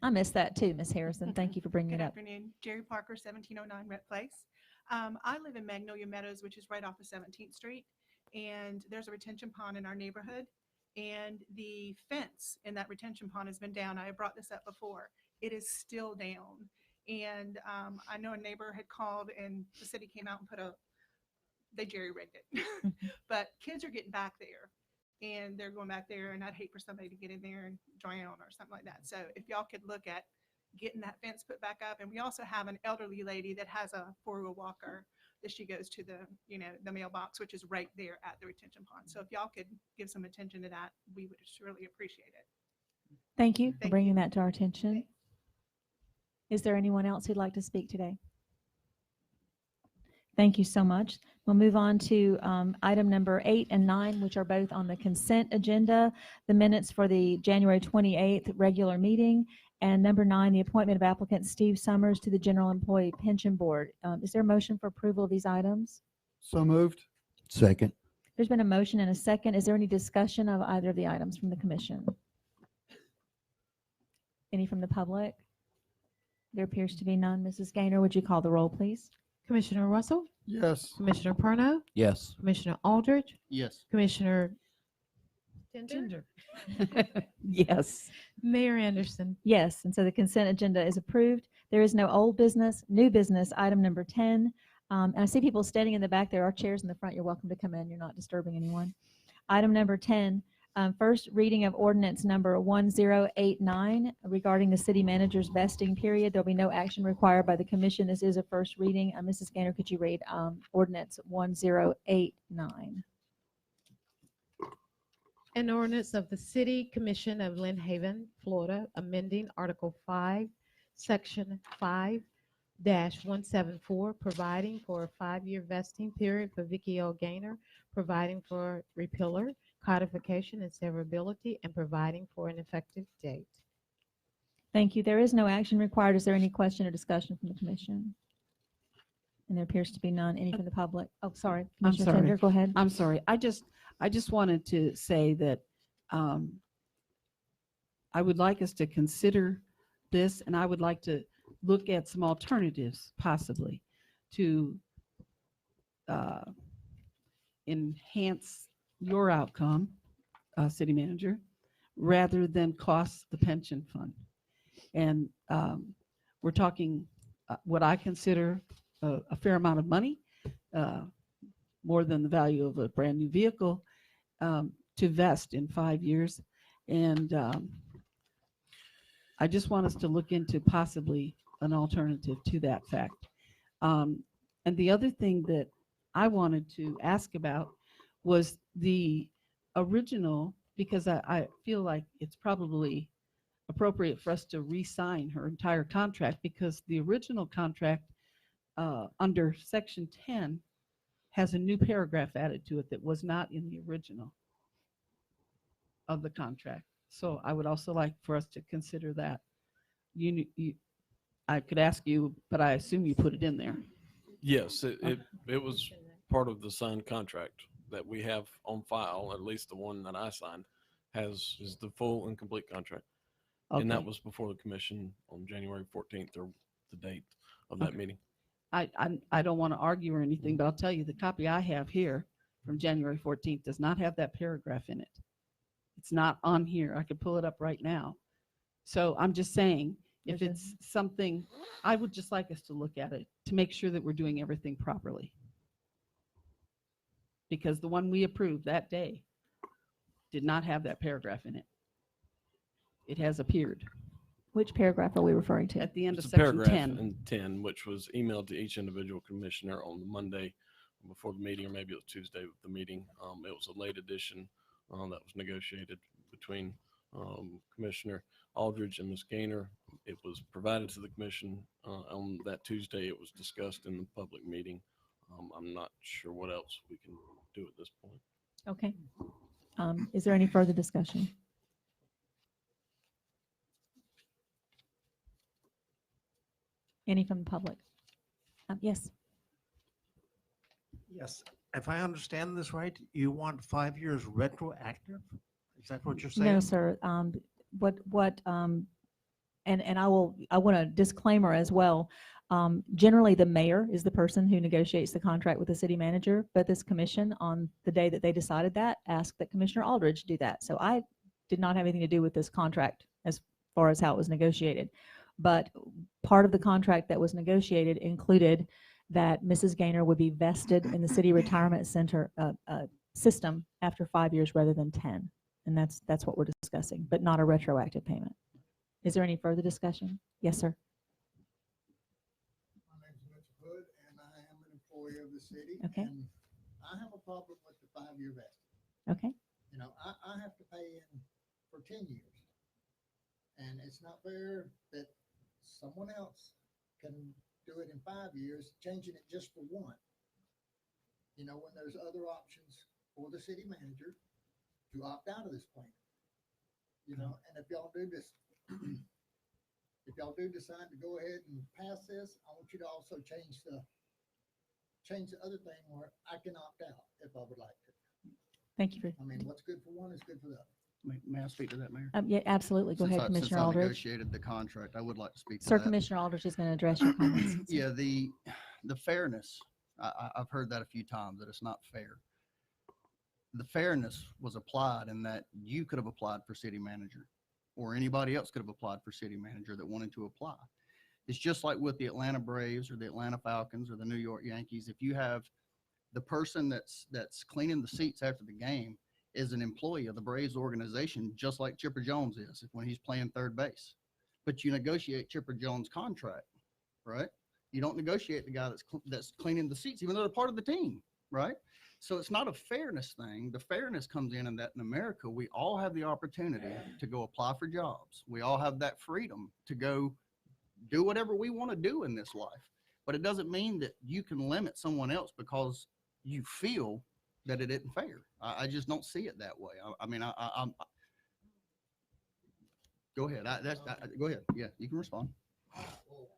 I missed that too, Miss Harrison. Thank you for bringing Good it up. afternoon. Jerry Parker, 1709 Rhett Place. I live in Magnolia Meadows, which is right off of 17th Street. And there's a retention pond in our neighborhood. And the fence in that retention pond has been down. I have brought this up before. It is still down. And I know a neighbor had called and the city came out and they jerry-rigged it. But kids are getting back there. And they're going back there, and I'd hate for somebody to get in there and drown or something like that. So if y'all could look at getting that fence put back up. And we also have an elderly lady that has a four-wheel walker that she goes to the mailbox, which is right there at the retention pond. So if y'all could give some attention to that, we would just really appreciate it. Thank you for Thank bringing you. that to our attention. Is there anyone else who'd like to speak today? Thank you so much. We'll move on to item number 8 and 9, which are both on the consent agenda, the minutes for the January 28th regular meeting, and number 9, the appointment of applicant Steve Summers to the General Employee Pension Board. Is there a motion for approval of these items? So moved. Second. There's been a motion and a second. Is there any discussion of either of the items from the commission? Any from the public? There appears to be none. Mrs. Gaynor, would you call the roll, please? Commissioner Russell, Yes. Commissioner Perno, Yes. Commissioner Aldridge, Yes. Commissioner Tinder, Yes. Mayor Anderson. Yes, and so the consent agenda is approved. There is no old business, new business, item number 10. And I see people standing in the back. There are chairs in the front. You're welcome to come in. You're not disturbing anyone. Item number 10, first reading of ordinance number 1089 regarding the city manager's vesting period. There'll be no action required by the commission. This is a first reading. Mrs. Gaynor, could you read ordinance 1089? An ordinance of the City Commission of Lynn Haven, Florida, amending Article 5, Section 5-174, providing for a 5-year vesting period for Vicky L. Gaynor, providing for repealer, codification, and severability, and providing for an effective date. Thank you. There is no action required. Is there any question or discussion from the commission? And there appears to be none. Any from the public? Oh, sorry. I'm Commissioner sorry. Tender, go ahead. I'm sorry. I just wanted to say that I would like us to consider this, and I would like to look at some alternatives possibly to enhance your outcome, city manager, rather than cost the pension fund. And we're talking what I consider a fair amount of money, more than the value of a brand new vehicle, to vest in 5 years. And I just want us to look into possibly an alternative to that fact. And the other thing that I wanted to ask about was the original, because I feel like it's probably appropriate for us to re-sign her entire contract, because the original contract under section 10 has a new paragraph added to it that was not in the original of the contract. So I would also like for us to consider that. I could ask you, but I assume you put it in there. Yes, it was part of the signed contract that we have on file, at least the one that I signed, is the full and complete contract. And that Okay. was before the commission on January 14th, or the date of that Okay. meeting. I don't want to argue or anything, but I'll tell you, the copy I have here from January 14th does not have that paragraph in it. It's not on here. I could pull it up right now. So I'm just saying, if it's something, I would just like us to look at it to make sure that we're doing everything properly. Because the one we approved that day did not have that paragraph in it. It has appeared. Which paragraph are we referring to? At the end It's of a section paragraph 10. in 10, which was emailed to each individual commissioner on the Monday before the meeting, or maybe it was Tuesday with the meeting. It was a late edition that was negotiated between Commissioner Aldridge and Ms. Gaynor. It was provided to the commission on that Tuesday. It was discussed in the public meeting. I'm not sure what else we can do at this point. Okay. Is there any further discussion? Any from the public? Yes. Yes, if I understand this right, you want 5 years retroactive? Is that what you're saying? No, sir. And I want a disclaimer as well. Generally, the mayor is the person who negotiates the contract with the city manager, but this commission, on the day that they decided that, asked that Commissioner Aldridge do that. So I did not have anything to do with this contract as far as how it was negotiated. But part of the contract that was negotiated included that Mrs. Gaynor would be vested in the city retirement center system after 5 years rather than 10. And that's what we're discussing, but not a retroactive payment. Is there any further discussion? Yes, sir. My name's Mitch Hood, and I am an employee of the city. Okay. And I have a problem with the 5-year vesting. Okay. You know, I have to pay in for 10 years. And it's not fair that someone else can do it in 5 years, changing it just for one. You know, when there's other options for the city manager to opt out of this plan. You know, and if y'all do this, if y'all do decide to go ahead and pass this, I want you to also change the other thing where I can opt out if I would like to. Thank you for. I mean, what's good for one is good for the other. May I speak to that, Mayor? Yeah, absolutely. Go Since ahead, since Commissioner I Aldridge. negotiated the contract, I would like to speak to Sir, that. Commissioner Aldridge is going to address your comments. Yeah, the fairness, I've heard that a few times, that it's not fair. The fairness was applied in that you could have applied for city manager, or anybody else could have applied for city manager that wanted to apply. It's just like with the Atlanta Braves or the Atlanta Falcons or the New York Yankees. If you have the person that's cleaning the seats after the game is an employee of the Braves organization, just like Chipper Jones is when he's playing third base. But you negotiate Chipper Jones' contract, right? You don't negotiate the guy that's cleaning the seats, even though they're part of the team, right? So it's not a fairness thing. The fairness comes in that in America, we all have the opportunity to go apply for jobs. We all have that freedom to go do whatever we want to do in this life. But it doesn't mean that you can limit someone else because you feel that it isn't fair. I just don't see it that way. I mean, I'm go ahead. Go ahead. Yeah, you can respond. Well,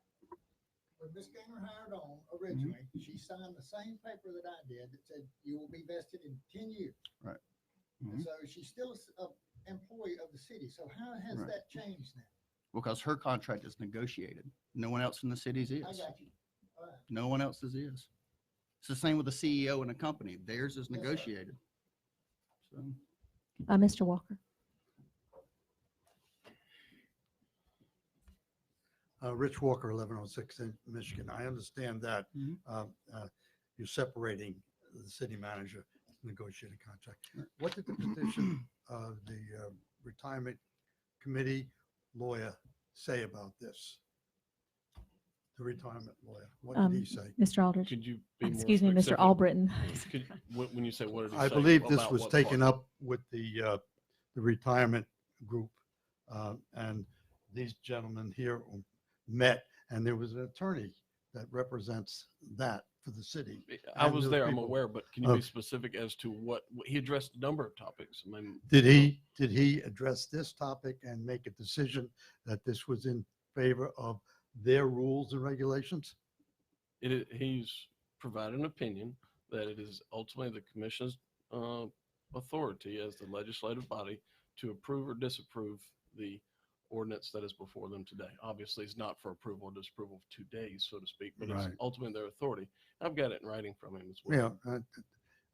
when Ms. Gaynor hired on originally, she signed the same paper that I did that said you will be vested in 10 years. Right. And so she's still an employee of the city. So how has Right. that changed now? Because her contract is negotiated. No one else in the cities is. I got you. All right. No one else's is. It's the same with the CEO in a company. Theirs is negotiated. So. Mr. Walker. Rich Walker, 1106 in Michigan. I understand that you're separating the city manager negotiated contract. What did the petition, the retirement committee lawyer say about this? The retirement lawyer, what did he say? Mr. Aldridge. Could you be more Excuse me, Mr. specific? Albritton. When you say what did he I say? believe this about was what taken part? up with the retirement group, and these gentlemen here met, and there was an attorney that represents that for the city. I And was those there, I'm people- aware, but can you Oh. be specific as to what he addressed a number of topics? I mean, Did he address this topic and make a decision that this was in favor of their rules and regulations? He's provided an opinion that it is ultimately the commission's authority as the legislative body to approve or disapprove the ordinance that is before them today. Obviously, it's not for approval or disapproval for 2 days, so to speak, but it's Right. ultimately their authority. I've got it in writing from him as well. Yeah,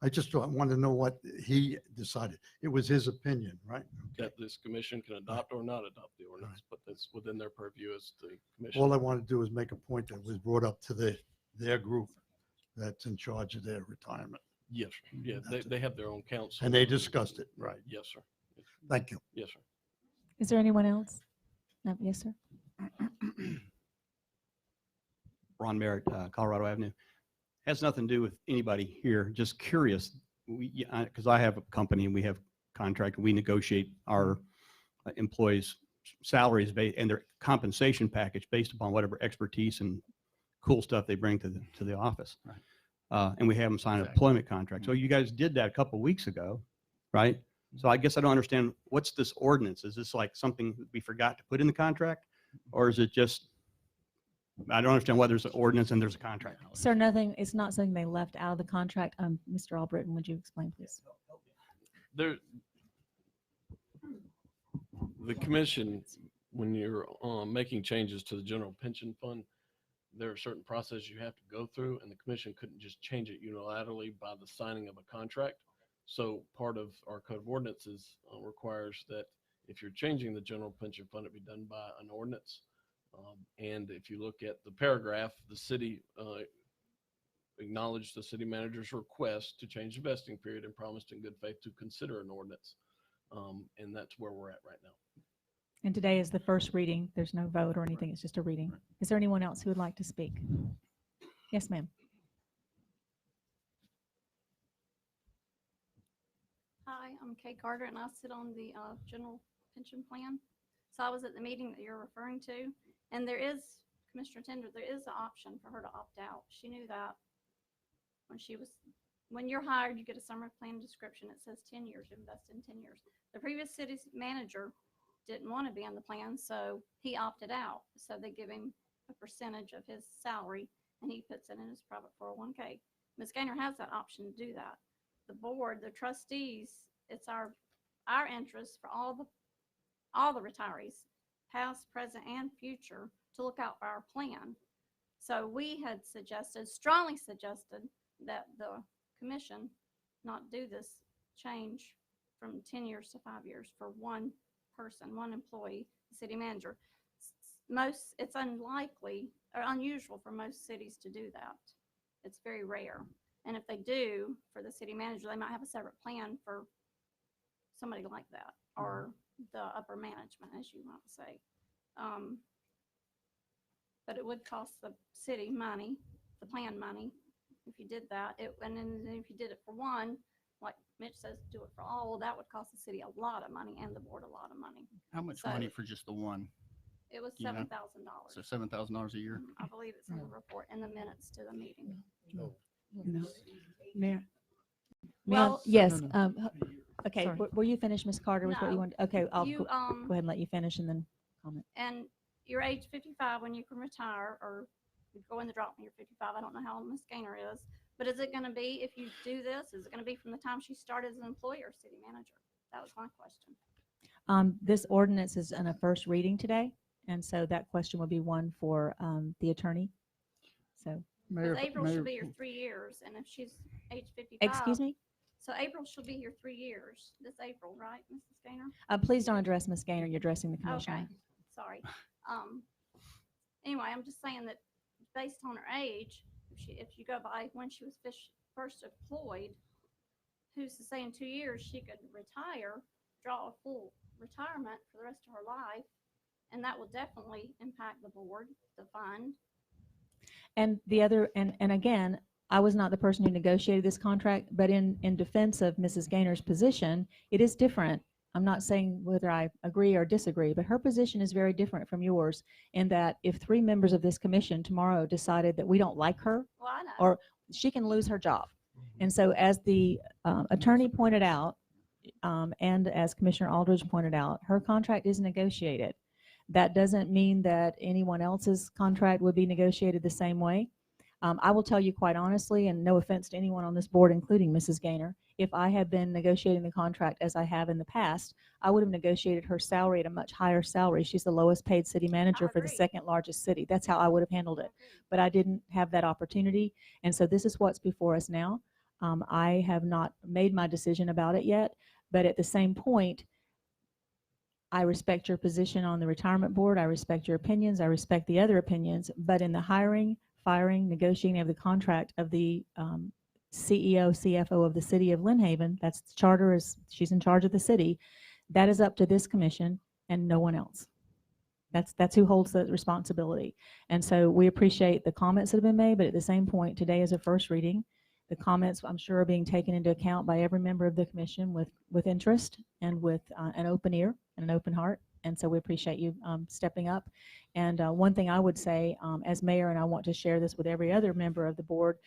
I just want to know what he decided. It was his opinion, right? That this commission can adopt or not adopt the ordinance, but that's within their purview as the commission. All I want to do is make a point that was brought up to their group that's in charge of their retirement. Yes, sir. Yeah, they have their own council. And they discussed it, right? Yes, sir. Thank you. Yes, sir. Is there anyone else? No, yes, sir. Ron Merritt, Colorado Avenue. Has nothing to do with anybody here. Just curious, because I have a company and we have contract, and we negotiate our employees' salaries and their compensation package based upon whatever expertise and cool stuff they bring to the office. Right. And we have them sign an employment contract. So you guys did that a couple of weeks ago, right? So I guess I don't understand, what's this ordinance? Is this like something that we forgot to put in the contract? Or is it just, I don't understand why there's an ordinance and there's a contract. Sir, it's not something they left out of the contract. Mr. Albritton, would you explain, please? The commission, when you're making changes to the general pension fund, there are certain processes you have to go through, and the commission couldn't just change it unilaterally by the signing of a contract. So part of our code of ordinances requires that if you're changing the general pension fund, it be done by an ordinance. And if you look at the paragraph, the city acknowledged the city manager's request to change the vesting period and promised in good faith to consider an ordinance. And that's where we're at right now. And today is the first reading. There's no vote or anything. It's just a reading. Is there anyone else who would like to speak? Yes, ma'am. Hi, I'm Kay Carter, and I sit on the general pension plan. So I was at the meeting that you're referring to, and there is, Commissioner Tender, there is an option for her to opt out. She knew that when you're hired, you get a summary plan description. It says 10 years, you invest in 10 years. The previous city manager didn't want to be on the plan, so he opted out. So they give him a percentage of his salary, and he puts it in his private 401k. Ms. Gaynor has that option to do that. The board, the trustees, it's our interest for all the retirees, past, present, and future, to look out for our plan. So we had strongly suggested that the commission not do this change from 10 years to 5 years for one person, one employee, the city manager. It's unlikely or unusual for most cities to do that. It's very rare. And if they do, for the city manager, they might have a separate plan for somebody like that, or the upper management, as you might say. But it would cost the city money, the plan money, if you did that. And then if you did it for one, like Mitch says, do it for all, that would cost the city a lot of money and the board a lot of money. How much So money for just the one? It was Do you know? $7,000. So $7,000 a year? I believe it's in the report, in the minutes to the meeting. No. Mayor. Well, yes. Okay, Sorry. were you finished, Ms. Carter, with what you No. wanted? Okay, I'll You, go ahead and let you finish and then comment. And you're age 55 when you can retire, or you go in the drop when you're 55. I don't know how old Ms. Gaynor is, but is it going to be, if you do this, is it going to be from the time she started as an employee or city manager? That was my question. This ordinance is on a first reading today, and so that question will be one for the attorney. So, Because April should be here 3 years, and if she's age 55. excuse me? So April should be here 3 years, this April, right, Mrs. Gaynor? Please don't address Ms. Gaynor. You're addressing the Okay, commissioner. sorry. Anyway, I'm just saying that based on her age, if you go by when she was first employed, who's to say in 2 years she could retire, draw a full retirement for the rest of her life, and that will definitely impact the board, the fund. And the other, and again, I was not the person who negotiated this contract, but in defense of Mrs. Gaynor's position, it is different I'm not saying whether I agree or disagree, but her position is very different from yours in that if 3 members of this commission tomorrow decided that we don't like her, Well, I know. or she can lose her job. And so as the attorney pointed out, and as Commissioner Aldridge pointed out, her contract is negotiated. That doesn't mean that anyone else's contract would be negotiated the same way. I will tell you quite honestly, and no offense to anyone on this board, including Mrs. Gaynor, if I had been negotiating the contract as I have in the past, I would have negotiated her salary at a much higher salary. She's the lowest paid city manager for the second largest city. That's how I would have handled it. But I didn't have that opportunity. And so this is what's before us now. I have not made my decision about it yet, but at the same point, I respect your position on the retirement board. I respect your opinions. I respect the other opinions. But in the hiring, firing, negotiating of the contract of the CEO, CFO of the city of Lynn Haven, that's the charter, is she's in charge of the city. That is up to this commission and no one else. That's who holds the responsibility. And so we appreciate the comments that have been made, but at the same point, today is a first reading. The comments, I'm sure, are being taken into account by every member of the commission with interest and with an open ear and an open heart. And so we appreciate you stepping up. And one thing I would say as mayor, and I want to share this with every other member of the board,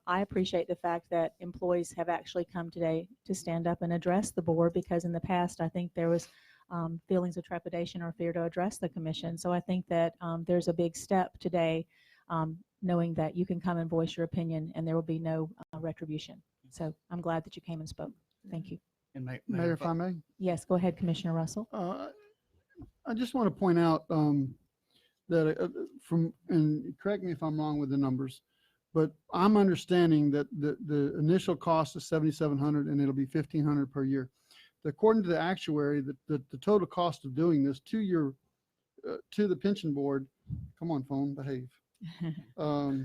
I appreciate the fact that employees have actually come today to stand up and address the board, because in the past I think there was feelings of trepidation or fear to address the commission. So I think that there's a big step today, knowing that you can come and voice your opinion and there will be no retribution. So I'm glad that you came and spoke. Thank you. And Mayor, if I may. Yes, go ahead, Commissioner Russell. I just want to point out that and correct me if I'm wrong with the numbers, but I'm understanding that the initial cost is $7,700 and it'll be $1,500 per year. According to the actuary, the total cost of doing this to the pension board, come on phone, behave. Of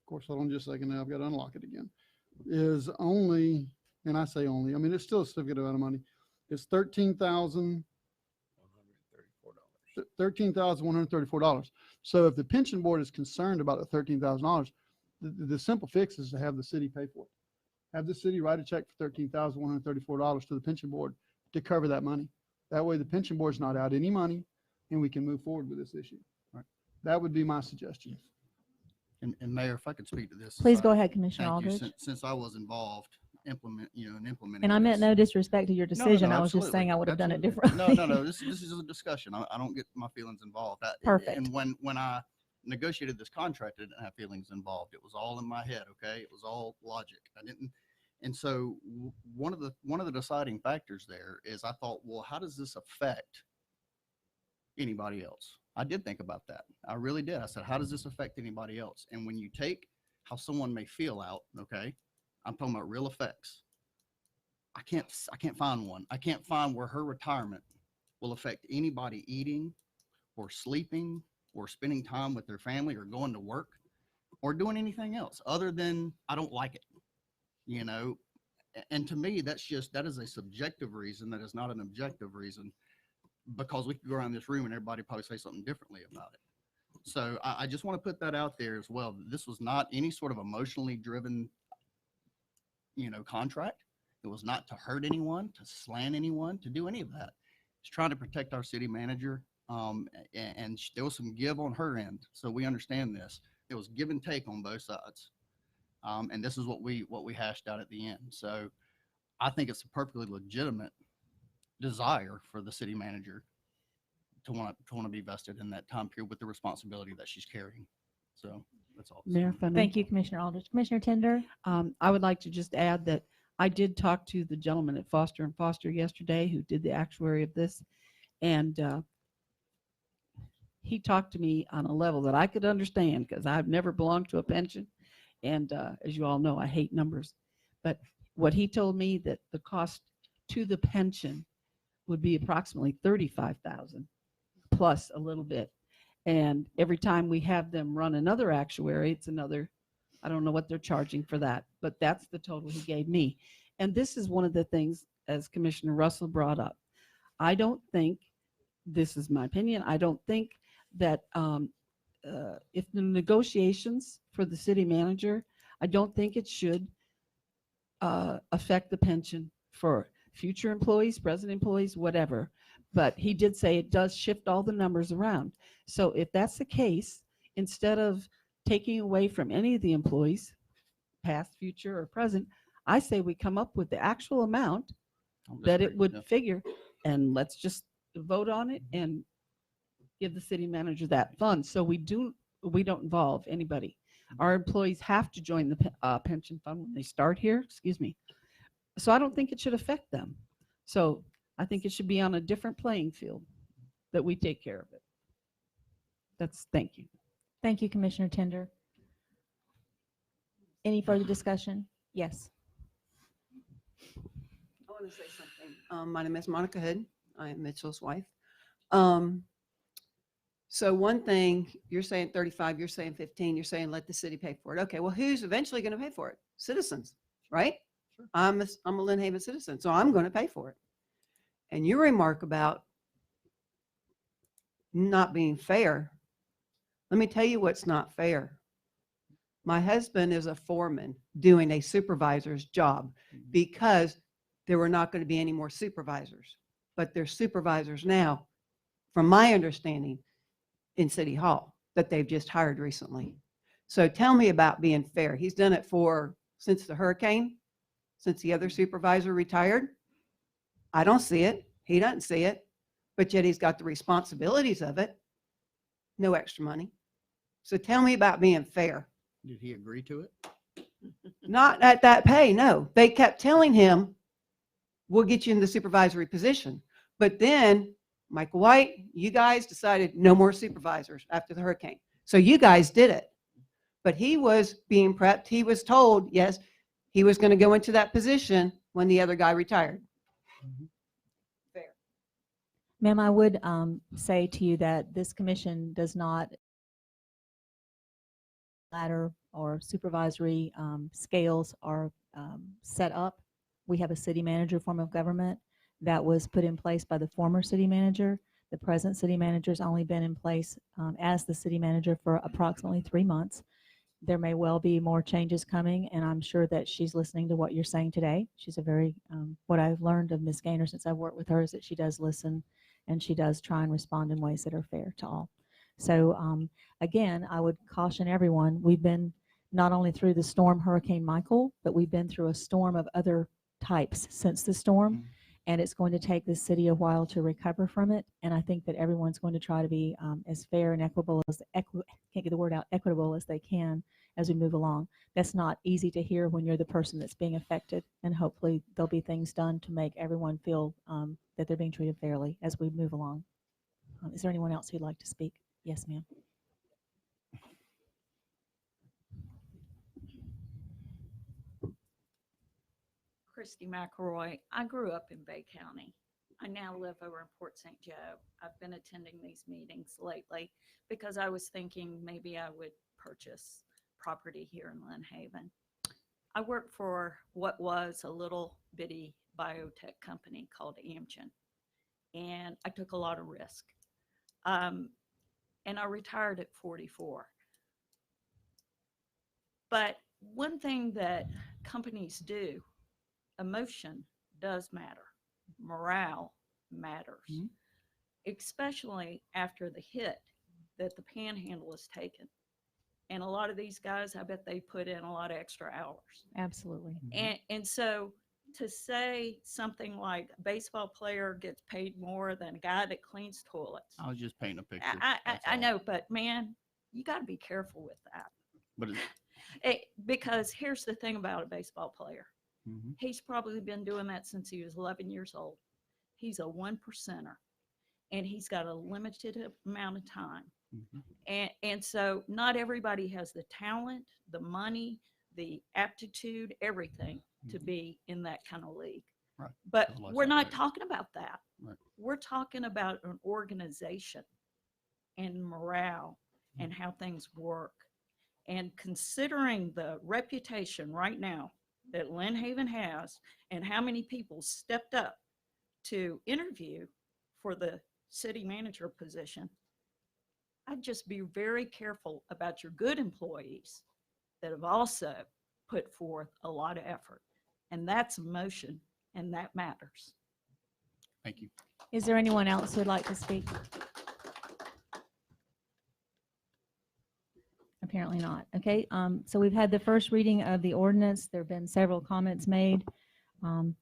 course, hold on just a second now, I've got to unlock it again, is only, and I say only, I mean, it's still a significant amount of money. It's $13,134. So if the pension board is concerned about the $13,000, the simple fix is to have the city pay for it. Have the city write a check for $13,134 to the pension board to cover that money. That way the pension board's not out any money and we can move forward with this issue. Right. That would be my suggestion. And Mayor, if I could speak to this. Please go ahead, Commissioner Thank you. Aldridge. Since I was involved, implementing. And I meant no disrespect to your decision. I was just saying I would have done it differently. No. This is a discussion. I don't get my feelings involved. Perfect. And when I negotiated this contract, I didn't have feelings involved. It was all in my head. Okay, it was all logic. I didn't. And so one of the deciding factors there is I thought, well, how does this affect anybody else? I did think about that. I really did. I said, how does this affect anybody else? And when you take how someone may feel out, okay, I'm talking about real effects. I can't find one. I can't find where her retirement will affect anybody eating or sleeping or spending time with their family or going to work or doing anything else other than I don't like it, And to me, that is a subjective reason. That is not an objective reason, because we could go around this room and everybody probably say something differently about it. So I just want to put that out there as well. This was not any sort of emotionally driven, contract. It was not to hurt anyone, to slant anyone, to do any of that. It's trying to protect our city manager. And there was some give on her end. So we understand this. It was give and take on both sides. And this is what we hashed out at the end. So I think it's a perfectly legitimate desire for the city manager to want to be vested in that time period with the responsibility that she's carrying. So that's all. Mayor, Thank you, Commissioner Aldridge. Commissioner Tender. I would like to just add that I did talk to the gentleman at Foster and Foster yesterday who did the actuary of this, and he talked to me on a level that I could understand, because I've never belonged to a pension, and as you all know, I hate numbers. But what he told me, that the cost to the pension would be approximately $35,000 plus a little bit. And every time we have them run another actuary, it's another, I don't know what they're charging for that, but that's the total he gave me. And this is one of the things, as Commissioner Russell brought up, I don't think, this is my opinion, I don't think that if the negotiations for the city manager, I don't think it should affect the pension for future employees, present employees, whatever. But he did say it does shift all the numbers around. So if that's the case, instead of taking away from any of the employees, past, future, or present, I say we come up with the actual amount that it would figure, and let's just vote on it and give the city manager that fund. So we don't involve anybody. Our employees have to join the pension fund when they start here, excuse me. So I don't think it should affect them. So I think it should be on a different playing field that we take care of it. Thank you. Thank you, Commissioner Tender. Any further discussion? Yes. I want to say something. My name is Monica Hood. I am Mitchell's wife. So one thing, you're saying 35, you're saying 15, you're saying let the city pay for it. Okay, well, who's eventually going to pay for it? Citizens, right? Sure. I'm a Lynn Haven citizen, so I'm going to pay for it. And your remark about not being fair, let me tell you what's not fair. My husband is a foreman doing a supervisor's job because there were not going to be any more supervisors. But there's supervisors now, from my understanding, in City Hall that they've just hired recently. So tell me about being fair. He's done it since the hurricane, since the other supervisor retired. I don't see it. He doesn't see it. But yet he's got the responsibilities of it. No extra money. So tell me about being fair. Did he agree to it? Not at that pay, no. They kept telling him, we'll get you in the supervisory position. But then Michael White, you guys decided no more supervisors after the hurricane. So you guys did it. But he was being prepped. He was told, yes, he was going to go into that position when the other guy retired. Fair. Ma'am, I would say to you that this commission does not ladder or supervisory scales are set up. We have a city manager form of government that was put in place by the former city manager. The present city manager has only been in place as the city manager for approximately 3 months. There may well be more changes coming, and I'm sure that she's listening to what you're saying today. She's a very, what I've learned of Ms. Gaynor since I've worked with her is that she does listen and she does try and respond in ways that are fair to all. So again, I would caution everyone, we've been not only through the storm Hurricane Michael, but we've been through a storm of other types since the storm. And it's going to take the city a while to recover from it. And I think that everyone's going to try to be as fair and equitable as can't get the word out, equitable as they can as we move along. That's not easy to hear when you're the person that's being affected. And hopefully there'll be things done to make everyone feel that they're being treated fairly as we move along. Is there anyone else who'd like to speak? Yes, ma'am. Christy McElroy. I grew up in Bay County. I now live over in Port St. Joe. I've been attending these meetings lately because I was thinking maybe I would purchase property here in Lynn Haven. I work for what was a little bitty biotech company called Amgen, and I took a lot of risk. And I retired at 44. But one thing that companies do, emotion does matter. Morale matters, especially after the hit that the panhandle has taken. And a lot of these guys, I bet they put in a lot of extra hours. Absolutely. And so to say something like a baseball player gets paid more than a guy that cleans toilets. I was just painting a picture. I know, but man, you got to be careful with that. But because here's the thing about a baseball player. He's probably been doing that since he was 11 years old. He's a 1%er, and he's got a limited amount of time. And so not everybody has the talent, the money, the aptitude, everything to be in that kind of league. Right. But we're not talking about that. Right. We're talking about an organization and morale and how things work. And considering the reputation right now that Lynn Haven has and how many people stepped up to interview for the city manager position, I'd just be very careful about your good employees that have also put forth a lot of effort. And that's emotion and that matters. Thank you. Is there anyone else who would like to speak? Apparently not. Okay, so we've had the first reading of the ordinance. There have been several comments made. And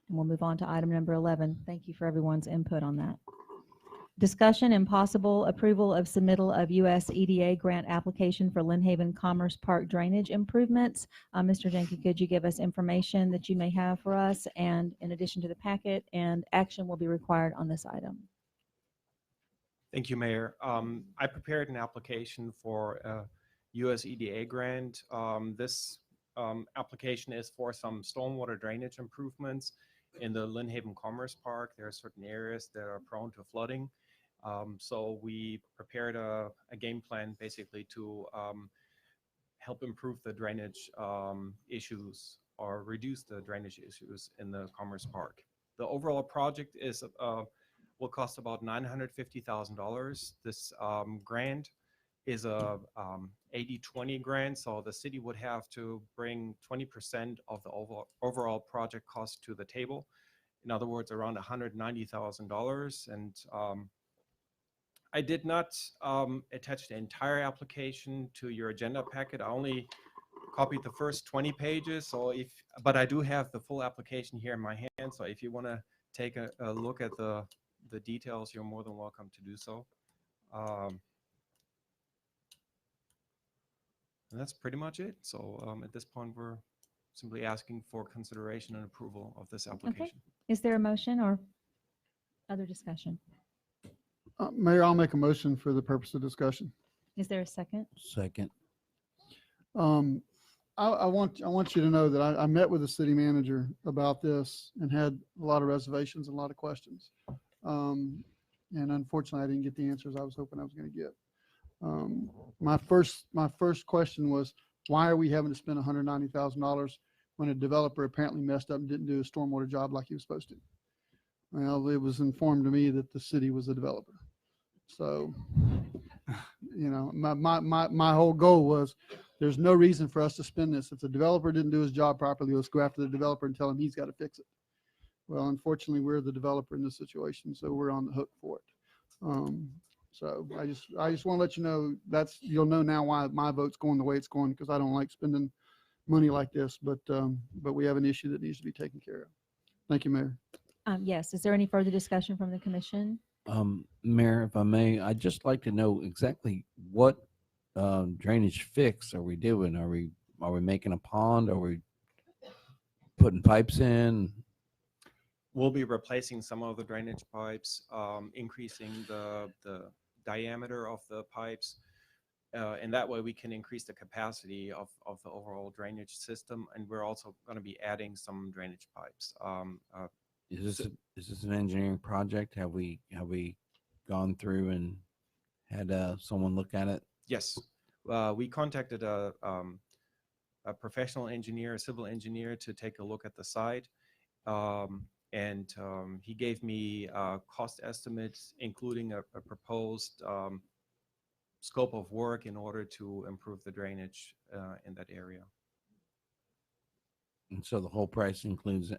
we'll move on to item number 11. Thank you for everyone's input on that. Discussion and possible approval of submittal of U.S. EDA grant application for Lynnhaven Commerce Park drainage improvements. Mr. Jenke, could you give us information that you may have for us, and in addition to the packet, and action will be required on this item? Thank you, Mayor. I prepared an application for a U.S. EDA grant. This application is for some stormwater drainage improvements in the Lynnhaven Commerce Park. There are certain areas that are prone to flooding. So we prepared a game plan basically to help improve the drainage issues or reduce the drainage issues in the Commerce Park. The overall project is will cost about $950,000. This grant is a 80-20 grant, so the city would have to bring 20% of the overall project cost to the table. In other words, around $190,000. And I did not attach the entire application to your agenda packet. I only copied the first 20 pages. So but I do have the full application here in my hand. So if you want to take a look at the details, you're more than welcome to do so. And that's pretty much it. So at this point, we're simply asking for consideration and approval of this application. Okay. Is there a motion or other discussion? Mayor, I'll make a motion for the purpose of discussion. Is there a second? Second. I want you to know that I met with the city manager about this and had a lot of reservations and a lot of questions. And unfortunately, I didn't get the answers I was hoping I was going to get. My first question was, why are we having to spend $190,000 when a developer apparently messed up and didn't do a stormwater job like he was supposed to? Well, it was informed to me that the city was a developer. So, you know, my whole goal was, there's no reason for us to spend this. If the developer didn't do his job properly, let's go after the developer and tell him he's got to fix it. Well, unfortunately, we're the developer in this situation, so we're on the hook for it. So I just want to let you know, you'll know now why my vote's going the way it's going, because I don't like spending money like this, but we have an issue that needs to be taken care of. Thank you, Mayor. Yes. Is there any further discussion from the commission? Mayor, if I may, I'd just like to know exactly what drainage fix are we doing? Are we making a pond? Are we putting pipes in? We'll be replacing some of the drainage pipes, increasing the diameter of the pipes. And that way we can increase the capacity of the overall drainage system. And we're also going to be adding some drainage pipes. Is this an engineering project? Have we gone through and had someone look at it? Yes, we contacted a professional engineer, a civil engineer, to take a look at the site. And he gave me cost estimates, including a proposed scope of work in order to improve the drainage in that area. And so the whole price includes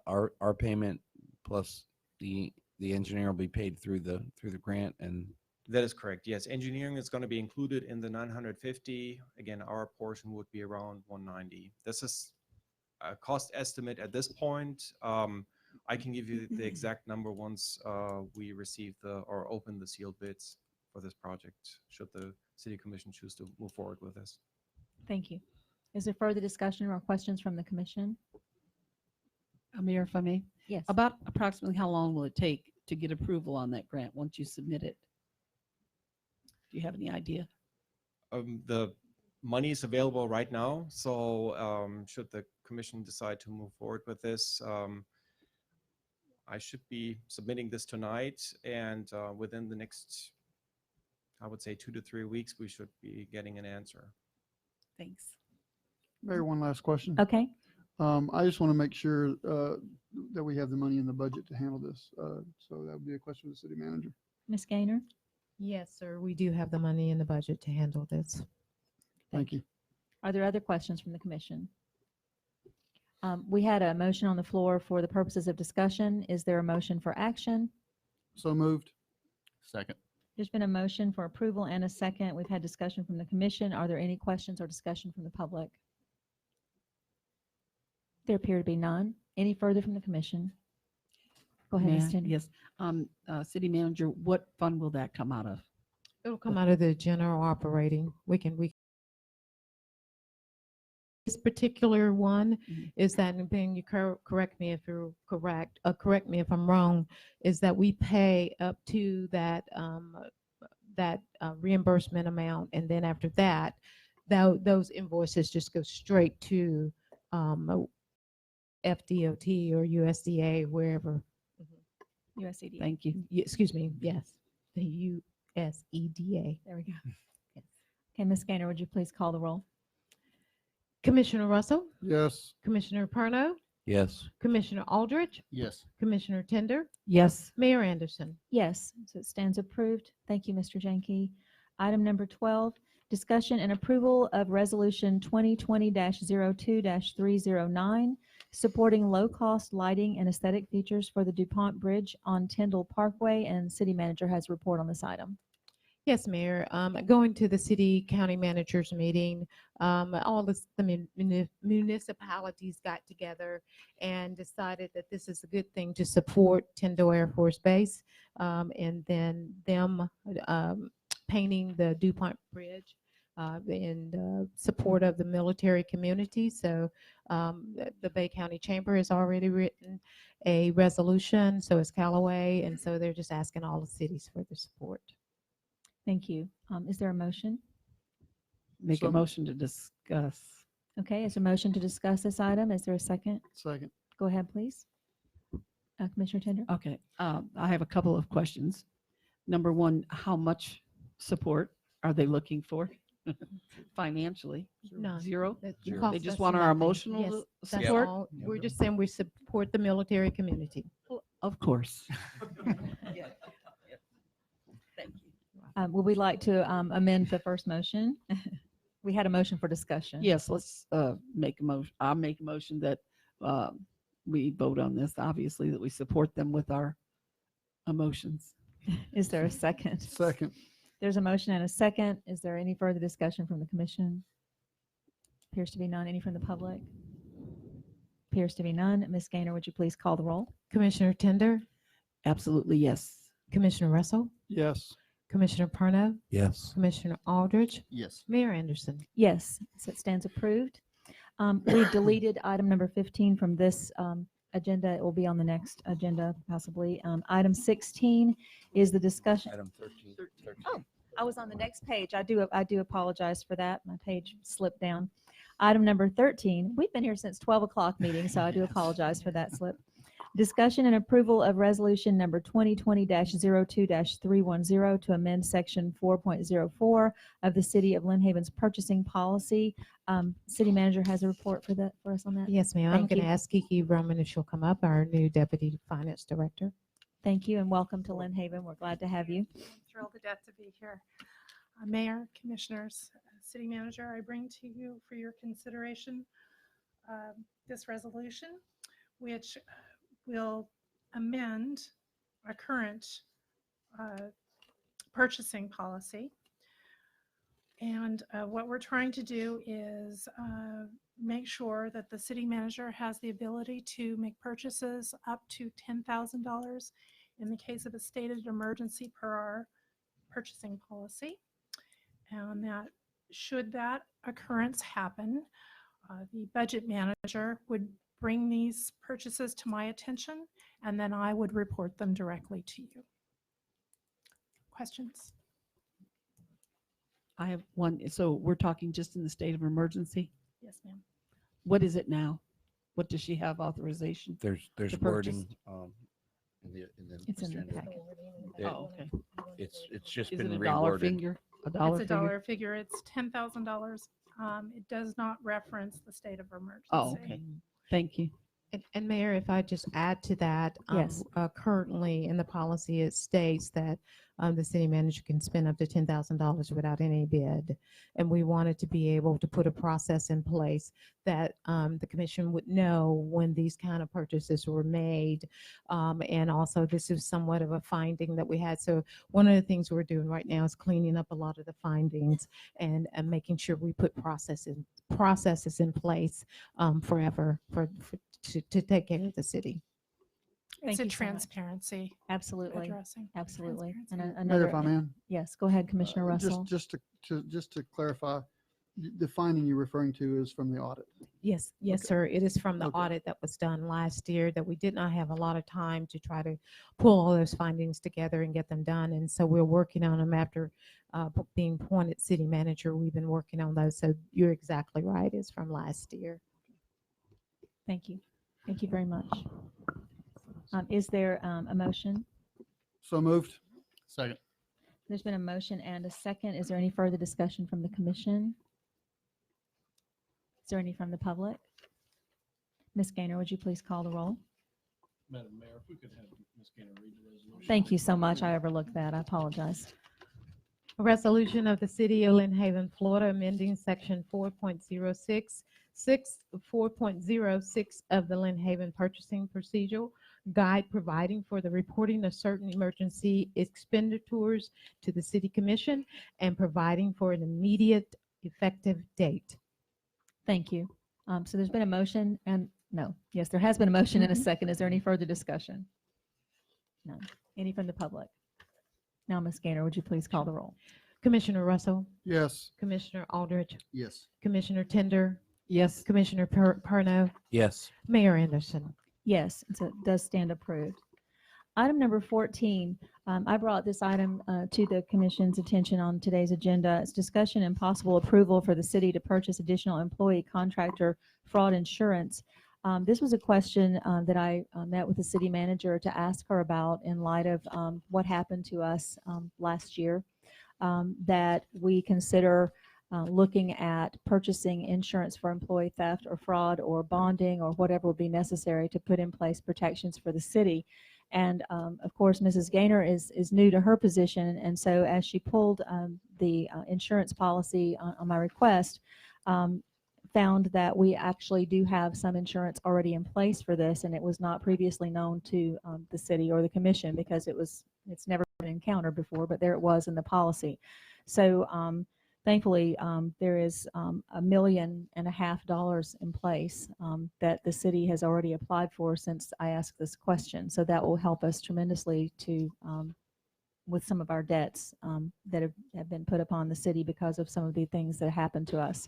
our payment plus the engineer will be paid through the grant. And that is correct. Yes, engineering is going to be included in the 950. Again, our portion would be around 190. This is a cost estimate at this point. I can give you the exact number once we receive or open the sealed bids for this project, should the City Commission choose to move forward with this. Thank you. Is there further discussion or questions from the commission? Mayor, if I may? Yes. About approximately how long will it take to get approval on that grant once you submit it? Do you have any idea? The money is available right now, so should the commission decide to move forward with this, I should be submitting this tonight, and within the next, I would say, 2 to 3 weeks, we should be getting an answer. Thanks. Mayor, one last question. Okay. I just want to make sure that we have the money in the budget to handle this. So that would be a question for the city manager. Ms. Gaynor? Yes, sir. We do have the money in the budget to handle this. Thank you. Are there other questions from the commission? We had a motion on the floor for the purposes of discussion. Is there a motion for action? So moved. Second. There's been a motion for approval and a second. We've had discussion from the commission. Are there any questions or discussion from the public? There appear to be none. Any further from the commission? Go ahead, May Ms. I? Tinder. Yes. City manager, what fund will that come out of? It'll come out of the general operating. This particular one is that, and Ben, you correct me if you're correct, correct me if I'm wrong, is that we pay up to that reimbursement amount, and then after that, those invoices just go straight to FDOT or USDA, wherever. USEDA. Thank you. Excuse me, yes, the USEDA. There we go. Yes. Okay, Ms. Gaynor, would you please call the roll? Commissioner Russell, Yes. Commissioner Perno, Yes. Commissioner Aldrich, Yes. Commissioner Tender, Yes. Mayor Anderson. Yes, so it stands approved. Thank you, Mr. Jenke. Item number 12, discussion and approval of resolution 2020-02-309, supporting low-cost lighting and aesthetic features for the DuPont Bridge on Tyndall Parkway, and city manager has a report on this item. Yes, Mayor. Going to the city county managers meeting, all the municipalities got together and decided that this is a good thing to support Tyndall Air Force Base, and then them painting the DuPont Bridge in support of the military community. So the Bay County Chamber has already written a resolution, so is Callaway, and so they're just asking all the cities for the support. Thank you. Is there a motion? Make a motion to discuss. Okay, is there a motion to discuss this item? Is there a second? Second. Go ahead, please. Commissioner Tender? Okay, I have a couple of questions. Number one, how much support are they looking for financially? None. Zero? That They costs just us want our nothing. emotional Yes, that's support? all. We're just saying we support the military community. Of course. Would we like to amend the first motion? We had a motion for discussion. Yes, let's make a motion. I'll make a motion that we vote on this, obviously, that we support them with our emotions. Is there a second? Second. There's a motion and a second. Is there any further discussion from the commission? Appears to be none. Any from the public? Appears to be none. Ms. Gaynor, would you please call the roll? Commissioner Tender, Absolutely, yes. Commissioner Russell, Yes. Commissioner Perno, Yes. Commissioner Aldrich, Yes. Mayor Anderson. Yes, so it stands approved. We deleted item number 15 from this agenda. It will be on the next agenda, possibly. Item 16 is the discussion. Item 13. Oh, I was on the next page. I do apologize for that. My page slipped down. Item number 13. We've been here since 12 o'clock meeting, so I do apologize for that slip. Discussion and approval of resolution number 2020-02-310 to amend section 4.04 of the City of Lynn Haven's purchasing policy. City manager has a report for us on that. Yes, ma'am. I'm Thank going to you. ask Kiki Roman if she'll come up, our new deputy finance director. Thank you and welcome to Lynn Haven. We're glad to have you. I'm thrilled to death to be here. Mayor, commissioners, city manager, I bring to you for your consideration this resolution, which will amend our current purchasing policy. And what we're trying to do is make sure that the city manager has the ability to make purchases up to $10,000 in the case of a stated emergency per our purchasing policy. And that should that occurrence happen, the budget manager would bring these purchases to my attention, and then I would report them directly to you. Questions? I have one. So we're talking just in the state of emergency? Yes, ma'am. What is it now? What does she have authorization? There's to wording purchase? in the It's in the agenda. packet. Oh, okay. It's just Is been it a dollar reworded. figure? A dollar It's a figure? dollar figure. It's $10,000. It does not reference the state of emergency. Oh, okay. Thank you. And Mayor, if I just add to that, Yes. currently in the policy, it states that the city manager can spend up to $10,000 without any bid. And we wanted to be able to put a process in place that the commission would know when these kind of purchases were made. And also this is somewhat of a finding that we had. So one of the things we're doing right now is cleaning up a lot of the findings and making sure we put processes in place forever to take care of the city. Thank It's a you so much. transparency. Absolutely. Addressing Absolutely. And transparency. Mayor, if I may. Yes, go ahead, Commissioner Russell. Just to clarify, the finding you're referring to is from the audit. Yes, yes, Okay. sir. It is from the Okay. audit that was done last year that we did not have a lot of time to try to pull all those findings together and get them done. And so we're working on them after being appointed city manager. We've been working on those. So you're exactly right. It's from last year. Thank you. Thank you very much. Is there a motion? So moved. Second. There's been a motion and a second. Is there any further discussion from the commission? Is there any from the public? Ms. Gaynor, would you please call the roll? Madam Mayor, if we could have Ms. Gaynor read the resolution. Thank you so much. I overlooked that. I apologize. A resolution of the City of Lynn Haven, Florida, amending Section 4.06 of the Lynn Haven Purchasing Procedural Guide, providing for the reporting of certain emergency expenditures to the City Commission and providing for an immediate effective date. Thank you. So there's been a motion and yes, there has been a motion and a second. Is there any further discussion? None. Any from the public? Now, Ms. Gaynor, would you please call the roll? Commissioner Russell, Yes. Commissioner Aldridge, Yes. Commissioner Tender, Yes. Commissioner Perno, Yes. Mayor Anderson. Yes, so it does stand approved. Item number 14, I brought this item to the commission's attention on today's agenda. It's discussion and possible approval for the city to purchase additional employee contractor fraud insurance. This was a question that I met with the city manager to ask her about in light of what happened to us last year, that we consider looking at purchasing insurance for employee theft or fraud or bonding or whatever would be necessary to put in place protections for the city. And of course, Mrs. Gaynor is new to her position, and so as she pulled the insurance policy on my request, found that we actually do have some insurance already in place for this, and it was not previously known to the city or the commission because it's never been encountered before, but there it was in the policy. So thankfully, there is $1.5 million in place that the city has already applied for since I asked this question. So that will help us tremendously to with some of our debts that have been put upon the city because of some of the things that happened to us.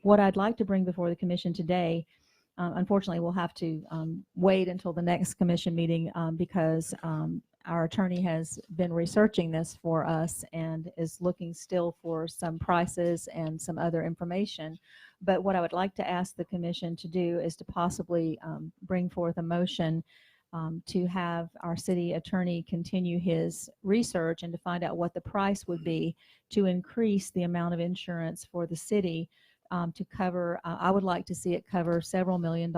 What I'd like to bring before the commission today, unfortunately, we'll have to wait until the next commission meeting because our attorney has been researching this for us and is looking still for some prices and some other information. But what I would like to ask the commission to do is to possibly bring forth a motion to have our city attorney continue his research and to find out what the price would be to increase the amount of insurance for the city to cover, I would like to see it cover several $1 million,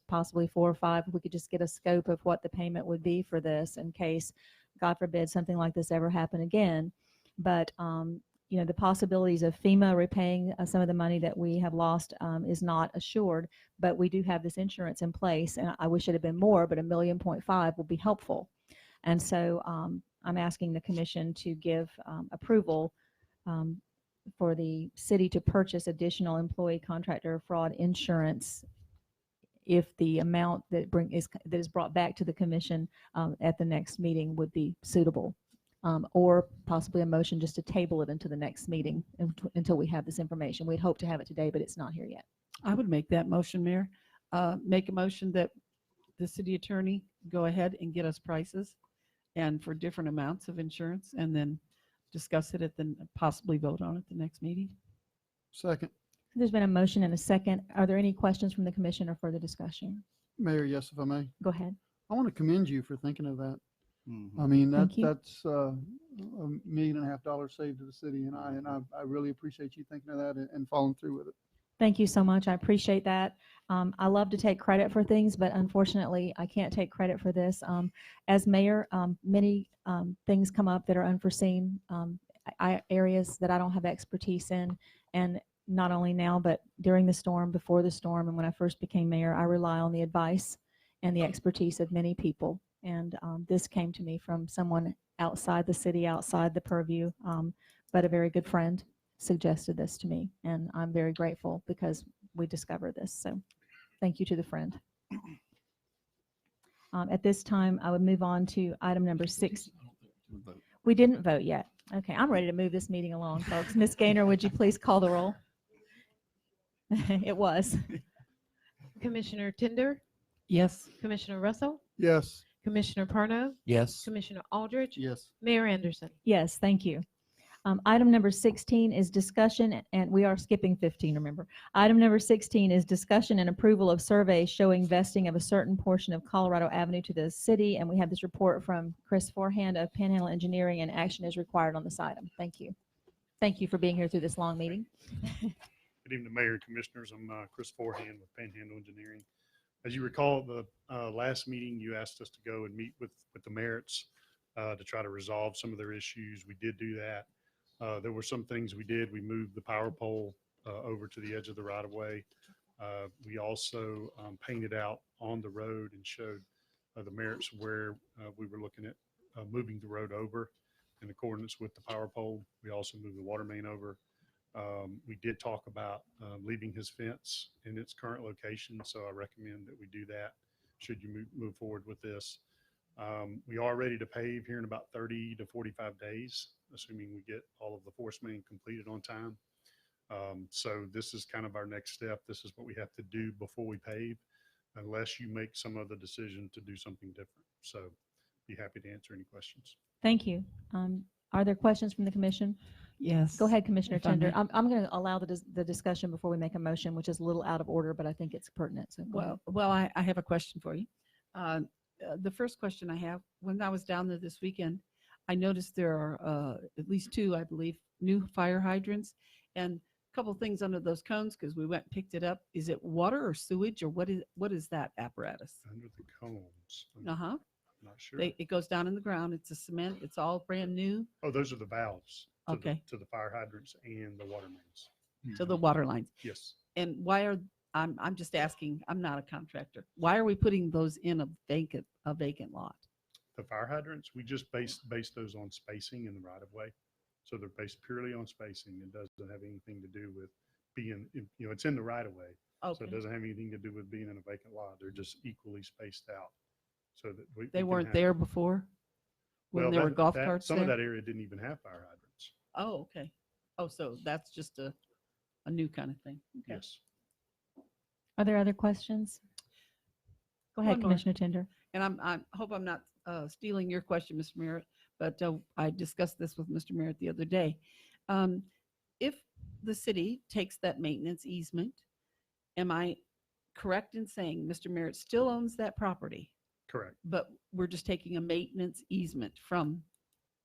possibly 4 or 5. If we could just get a scope of what the payment would be for this in case, God forbid, something like this ever happen again. But, you know, the possibilities of FEMA repaying some of the money that we have lost is not assured, but we do have this insurance in place, and I wish it had been more, but $1.5 million will be helpful. And so I'm asking the commission to give approval for the city to purchase additional employee contractor fraud insurance if the amount that is brought back to the commission at the next meeting would be suitable, or possibly a motion just to table it into the next meeting until we have this information. We'd hope to have it today, but it's not here yet. I would make that motion, Mayor. Make a motion that the city attorney go ahead and get us prices and for different amounts of insurance, and then discuss it at the possibly vote on it the next meeting. Second. There's been a motion and a second. Are there any questions from the commission or further discussion? Mayor, yes, if I may. Go ahead. I want to commend you for thinking of that. Mm-hmm. I mean, Thank you. that's $1.5 million saved to the city, and I really appreciate you thinking of that and following through with it. Thank you so much. I appreciate that. I love to take credit for things, but unfortunately, I can't take credit for this. As mayor, many things come up that are unforeseen, areas that I don't have expertise in, and not only now, but during the storm, before the storm, and when I first became mayor, I rely on the advice and the expertise of many people. And this came to me from someone outside the city, outside the purview, but a very good friend suggested this to me, and I'm very grateful because we discovered this. So thank you to the friend. At this time, I would move on to item number 6. We didn't vote yet. Okay, I'm ready to move this meeting along, folks. Ms. Gaynor, would you please call the roll? It was. Commissioner Tender, Yes. Commissioner Russell, Yes. Commissioner Parno, Yes. Commissioner Aldridge, Yes. Mayor Anderson. Yes, thank you. Item number 16 is discussion, and we are skipping 15, remember. Item number 16 is discussion and approval of survey showing vesting of a certain portion of Colorado Avenue to the city, and we have this report from Chris Forehand of Panhandle Engineering, and action is required on this item. Thank you. Thank you for being here through this long meeting. Good evening, Mayor and Commissioners. I'm Chris Forehand with Panhandle Engineering. As you recall, the last meeting, you asked us to go and meet with the Merritts to try to resolve some of their issues. We did do that. There were some things we did. We moved the power pole over to the edge of the right-of-way. We also painted out on the road and showed the Merritts where we were looking at moving the road over in accordance with the power pole. We also moved the water main over. We did talk about leaving his fence in its current location, so I recommend that we do that should you move forward with this. We are ready to pave here in about 30 to 45 days, assuming we get all of the force main completed on time. So this is kind of our next step. This is what we have to do before we pave, unless you make some other decision to do something different. So be happy to answer any questions. Thank you. Are there questions from the commission? Yes. Go ahead, Commissioner If I Tender. may. I'm going to allow the discussion before we make a motion, which is a little out of order, but I think it's pertinent. So go ahead. Well, I have a question for you. The first question I have, when I was down there this weekend, I noticed there are at least 2, I believe, new fire hydrants and a couple things under those cones because we went and picked it up. Is it water or sewage, or what is that apparatus? Under the cones. Uh-huh. Not sure. It goes down in the ground. It's a cement. It's all brand new. Oh, those are the valves to, Okay. to the fire hydrants and the water mains. To the water lines. Yes. And why are I'm just asking, I'm not a contractor. Why are we putting those in a vacant lot? The fire hydrants, we just base those on spacing in the right of way. So they're based purely on spacing. It doesn't have anything to do with being, it's in the right of way. So Okay. it doesn't have anything to do with being in a vacant lot. They're just equally spaced out. So that we They can weren't have- there before when there were golf carts Some there? of that area didn't even have fire hydrants. Oh, okay. Oh, so that's just a new kind of thing. Okay. Yes. Are there other questions? Go ahead, One more. Commissioner Tender. And I hope I'm not stealing your question, Mr. Merritt, but I discussed this with Mr. Merritt the other day. If the city takes that maintenance easement, am I correct in saying Mr. Merritt still owns that property? Correct. But we're just taking a maintenance easement from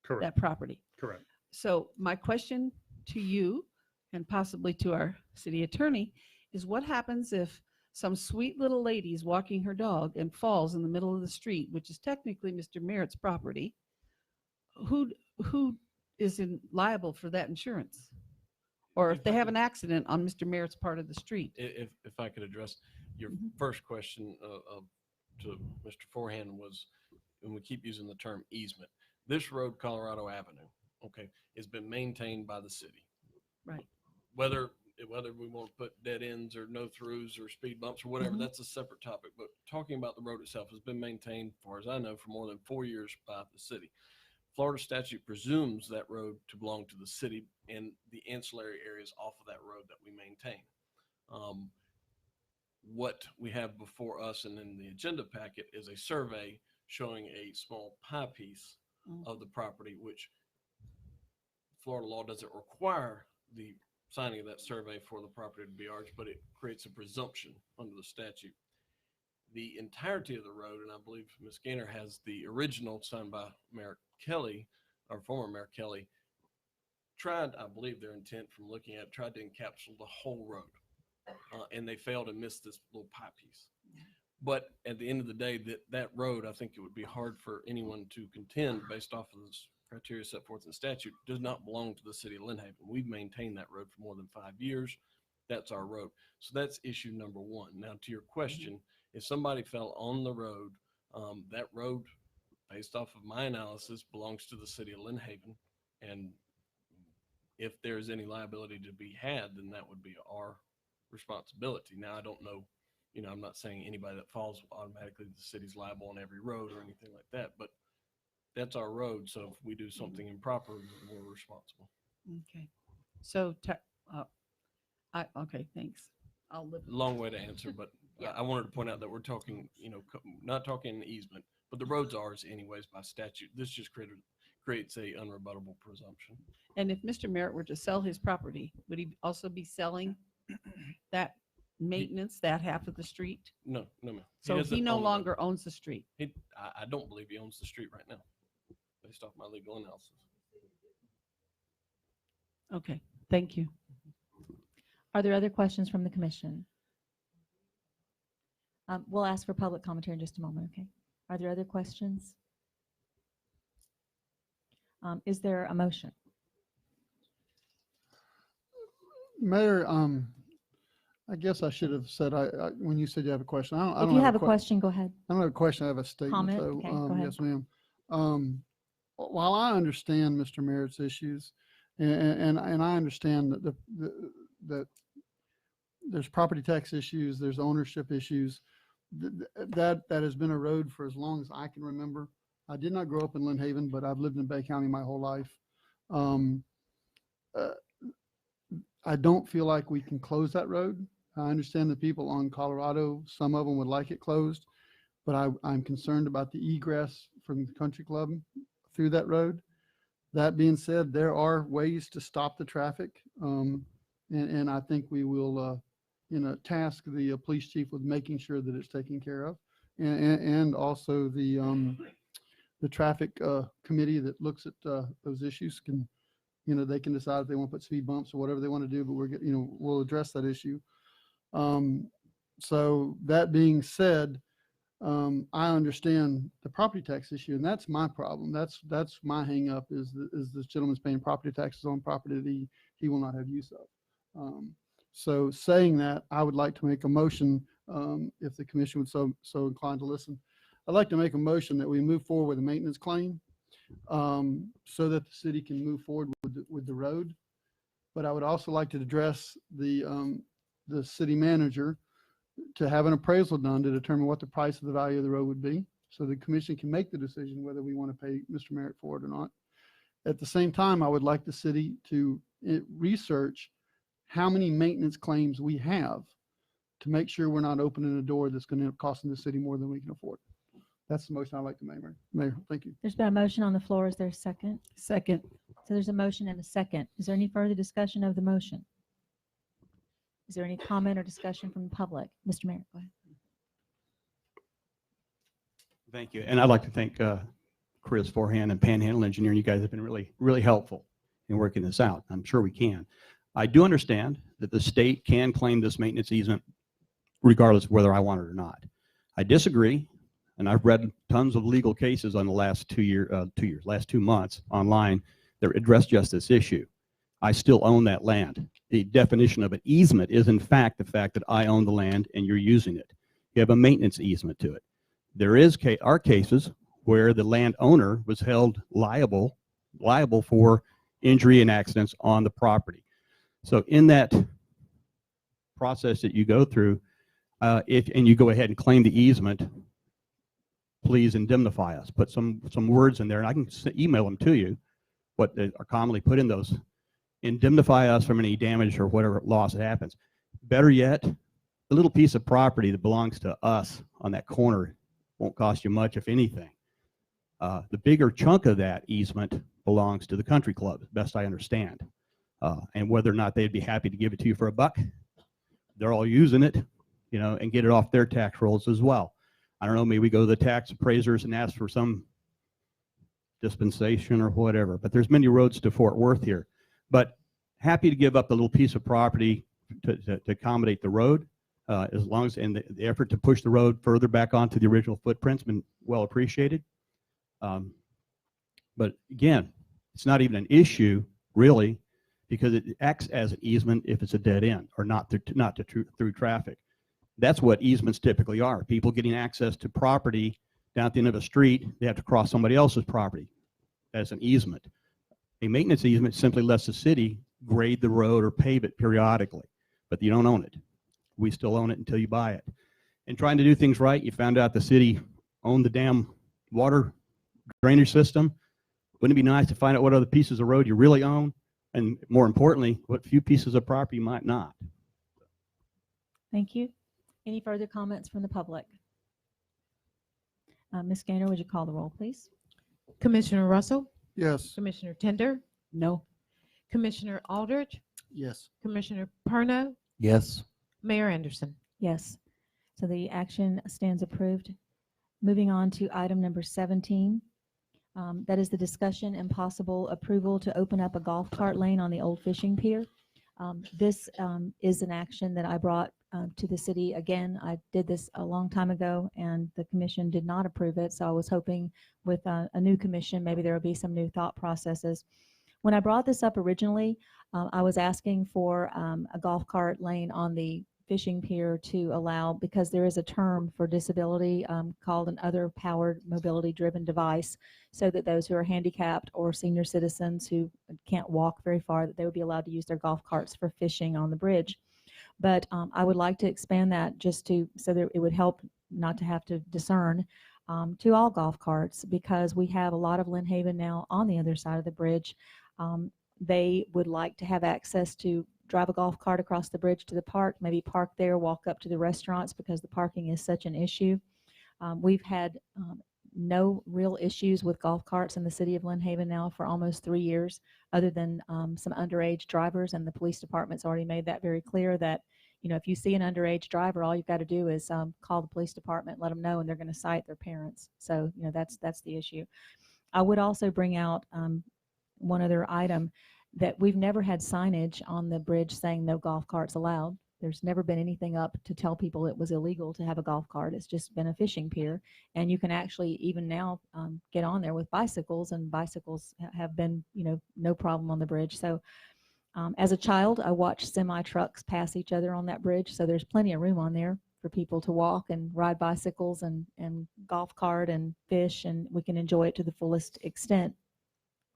Correct. that property. Correct. So my question to you and possibly to our city attorney is what happens if some sweet little lady is walking her dog and falls in the middle of the street, which is technically Mr. Merritt's property? Who is liable for that insurance? Or if they have an accident on Mr. Merritt's part of the street? If I could address your first question to Mr. Forehand was, and we keep using the term easement. This road, Colorado Avenue, okay, has been maintained by the city. Right. Whether we want to put dead ends or no throughs or speed bumps or whatever, that's a separate topic. But talking about the road itself has been maintained, as far as I know, for more than 4 years by the city. Florida statute presumes that road to belong to the city and the ancillary areas off of that road that we maintain. What we have before us and in the agenda packet is a survey showing a small pie piece of the property, which Florida law doesn't require the signing of that survey for the property to be ours, but it creates a presumption under the statute. The entirety of the road, and I believe Ms. Gaynor has the original signed by Mayor Kelly, or former Mayor Kelly, tried, I believe their intent from looking at, tried to encapsulate the whole road. and they failed and missed this little pipe piece. But at the end of the day, that road, I think it would be hard for anyone to contend based off of this criteria set forth in statute, does not belong to the city of Lynn Haven. We've maintained that road for more than 5 years. That's our road. So that's issue number one. Now to your question, if somebody fell on the road, that road, based off of my analysis, belongs to the city of Lynn Haven. And if there's any liability to be had, then that would be our responsibility. Now, I don't know, I'm not saying anybody that falls automatically the city's liable on every road or anything like that, but that's our road. So if we do something improper, we're responsible. Okay. So, okay, thanks. I'll live. Long way to answer, but I wanted to point out that we're talking, not talking an easement, but the road's ours anyways by statute. This just creates a unrebuttable presumption. And if Mr. Merritt were to sell his property, would he also be selling that maintenance, that half of the street? No, ma'am. So he no longer owns the street. I don't believe he owns the street right now, based off my legal analysis. Okay, thank you. Are there other questions from the commission? We'll ask for public commentary in just a moment, okay? Are there other questions? Is there a motion? Mayor, I guess I should have said, when you said you have a question, I don't If you have a question, go ahead. I don't have a question, I have a statement. Comment? So, Okay, go ahead. yes, ma'am. While I understand Mr. Merritt's issues, and I understand that that there's property tax issues, there's ownership issues, that has been a road for as long as I can remember. I did not grow up in Lynn Haven, but I've lived in Bay County my whole life. I don't feel like we can close that road. I understand the people on Colorado, some of them would like it closed, but I'm concerned about the egress from the country club through that road. That being said, there are ways to stop the traffic. And I think we will, task the police chief with making sure that it's taken care of. And also the traffic committee that looks at those issues can, they can decide if they want to put speed bumps or whatever they want to do, but we'll address that issue. So that being said, I understand the property tax issue, and that's my problem. That's my hang up is this gentleman's paying property taxes on property that he will not have use of. So saying that, I would like to make a motion, if the commission would so inclined to listen. I'd like to make a motion that we move forward with a maintenance claim, so that the city can move forward with the road. But I would also like to address the city manager to have an appraisal done to determine what the price of the value of the road would be, so the commission can make the decision whether we want to pay Mr. Merritt for it or not. At the same time, I would like the city to research how many maintenance claims we have to make sure we're not opening a door that's going to end up costing the city more than we can afford. That's the motion I'd like to make, Mayor. Thank you. There's been a motion on the floor. Is there a second? Second. So there's a motion and a second. Is there any further discussion of the motion? Is there any comment or discussion from the public? Mr. Merritt, go ahead. Thank you. And I'd like to thank Chris Forehand and Panhandle Engineering. You guys have been really, really helpful in working this out. I'm sure we can. I do understand that the state can claim this maintenance easement regardless of whether I want it or not. I disagree, and I've read tons of legal cases on the last 2 months online that address just this issue. I still own that land. The definition of an easement is in fact the fact that I own the land and you're using it. You have a maintenance easement to it. There are cases where the landowner was held liable for injury and accidents on the property. So in that process that you go through, and you go ahead and claim the easement, please indemnify us. Put some words in there, and I can email them to you, what are commonly put in those. Indemnify us from any damage or whatever loss that happens. Better yet, the little piece of property that belongs to us on that corner won't cost you much, if anything. The bigger chunk of that easement belongs to the country club, best I understand. And whether or not they'd be happy to give it to you for $1, they're all using it, and get it off their tax rolls as well. I don't know, maybe we go to the tax appraisers and ask for some dispensation or whatever, but there's many roads to Fort Worth here. But happy to give up the little piece of property to accommodate the road, as long as, and the effort to push the road further back onto the original footprint's been well appreciated. But again, it's not even an issue really, because it acts as an easement if it's a dead end or not through traffic. That's what easements typically are. People getting access to property down at the end of a street, they have to cross somebody else's property. That's an easement. A maintenance easement simply lets the city grade the road or pave it periodically, but you don't own it. We still own it until you buy it. And trying to do things right, you found out the city owned the damn water drainage system. Wouldn't it be nice to find out what other pieces of road you really own? And more importantly, what few pieces of property you might not. Thank you. Any further comments from the public? Ms. Gaynor, would you call the roll, please? Commissioner Russell, Yes. Commissioner Tender, No. Commissioner Aldridge, Yes. Commissioner Perno, Yes. Mayor Anderson. Yes. So the action stands approved. Moving on to item number 17. That is the discussion and possible approval to open up a golf cart lane on the old fishing pier. This is an action that I brought to the city. Again, I did this a long time ago and the commission did not approve it. So I was hoping with a new commission, maybe there will be some new thought processes. When I brought this up originally, I was asking for a golf cart lane on the fishing pier to allow, because there is a term for disability called an other powered mobility driven device, so that those who are handicapped or senior citizens who can't walk very far, that they would be allowed to use their golf carts for fishing on the bridge. But I would like to expand that just to, so that it would help not to have to discern to all golf carts, because we have a lot of Lynn Haven now on the other side of the bridge. They would like to have access to drive a golf cart across the bridge to the park, maybe park there, walk up to the restaurants, because the parking is such an issue. We've had no real issues with golf carts in the city of Lynn Haven now for almost 3 years, other than some underage drivers, and the police department's already made that very clear that, you know, if you see an underage driver, all you've got to do is call the police department, let them know, and they're going to cite their parents. So, you know, that's the issue. I would also bring out one other item, that we've never had signage on the bridge saying no golf carts allowed. There's never been anything up to tell people it was illegal to have a golf cart. It's just been a fishing pier. And you can actually even now get on there with bicycles, and bicycles have been, you know, no problem on the bridge. So as a child, I watched semi trucks pass each other on that bridge. So there's plenty of room on there for people to walk and ride bicycles and golf cart and fish, and we can enjoy it to the fullest extent.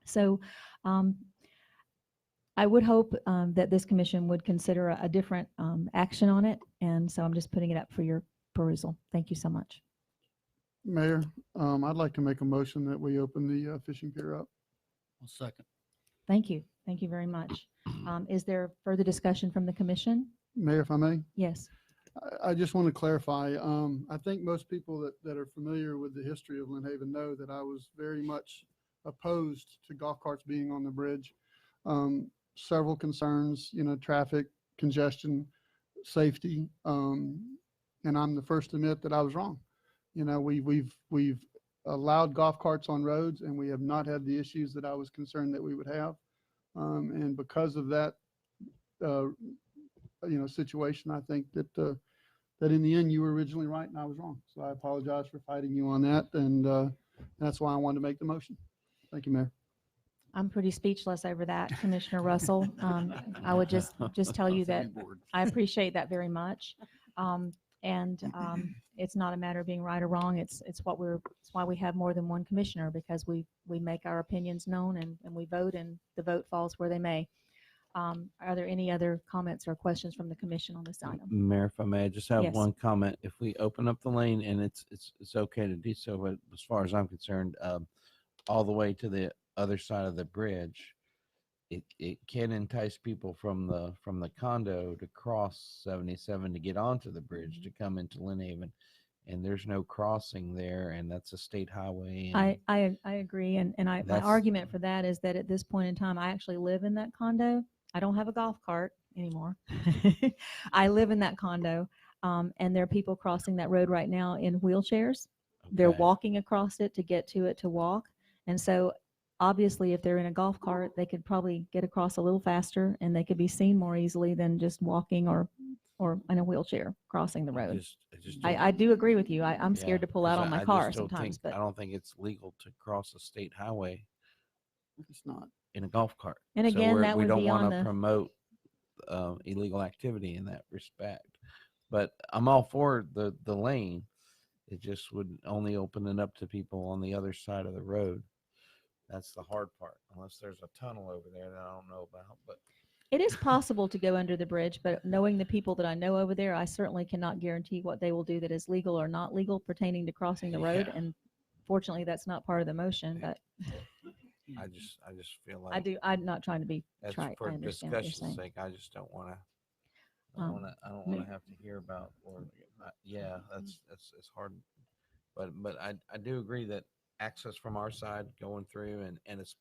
So I would hope that this commission would consider a different action on it. And so I'm just putting it up for your perusal. Thank you so much. Mayor, I'd like to make a motion that we open the fishing pier up. I'll second. Thank you. Thank you very much. Is there further discussion from the commission? Mayor, if I may? Yes. I just want to clarify. I think most people that are familiar with the history of Lynn Haven know that I was very much opposed to golf carts being on the bridge. Several concerns, you know, traffic, congestion, safety, and I'm the first to admit that I was wrong. You know, we've allowed golf carts on roads, and we have not had the issues that I was concerned that we would have. And because of that, you know, situation, I think that that in the end you were originally right and I was wrong. So I apologize for fighting you on that, and that's why I wanted to make the motion. Thank you, Mayor. I'm pretty speechless over that, Commissioner Russell. I would just tell you that I appreciate that very much. It's not a matter of being right or wrong. It's why we have more than one commissioner, because we make our opinions known and we vote, and the vote falls where they may. Are there any other comments or questions from the commission on this item? Mayor, if I may, I just have Yes. one comment. If we open up the lane, and it's okay to do so, but as far as I'm concerned, all the way to the other side of the bridge, it can entice people from the condo to cross 77 to get onto the bridge to come into Lynn Haven, and there's no crossing there, and that's a state highway. And I agree, and my argument for that is that at this point in time, I actually live in that condo. I don't have a golf cart anymore. I live in that condo, and there are people crossing that road right now in wheelchairs. They're walking across it to get to it to walk, and so obviously, if they're in a golf cart, they could probably get across a little faster and they could be seen more easily than just walking or in a wheelchair crossing the road. I do agree with you. I'm Yeah, scared to pull 'cause out on I my just car don't sometimes, think, but I don't think it's legal to cross a state highway It's not. in a golf cart. And So again, that we would don't be on want to the- promote illegal activity in that respect. But I'm all for the lane. It just would only open it up to people on the other side of the road. That's the hard part, unless there's a tunnel over there that I don't know about. But it is possible to go under the bridge, but knowing the people that I know over there, I certainly cannot guarantee what they will do that is legal or not legal pertaining to crossing the road. Yeah. And fortunately, that's not part of the motion, but I just feel like I'm not trying to be that's trite. for I understand what you're discussion's saying. sake. I just don't want to. I Um, don't want me- to have to hear about or yeah, that's it's hard. But I do agree that access from our side going through and it's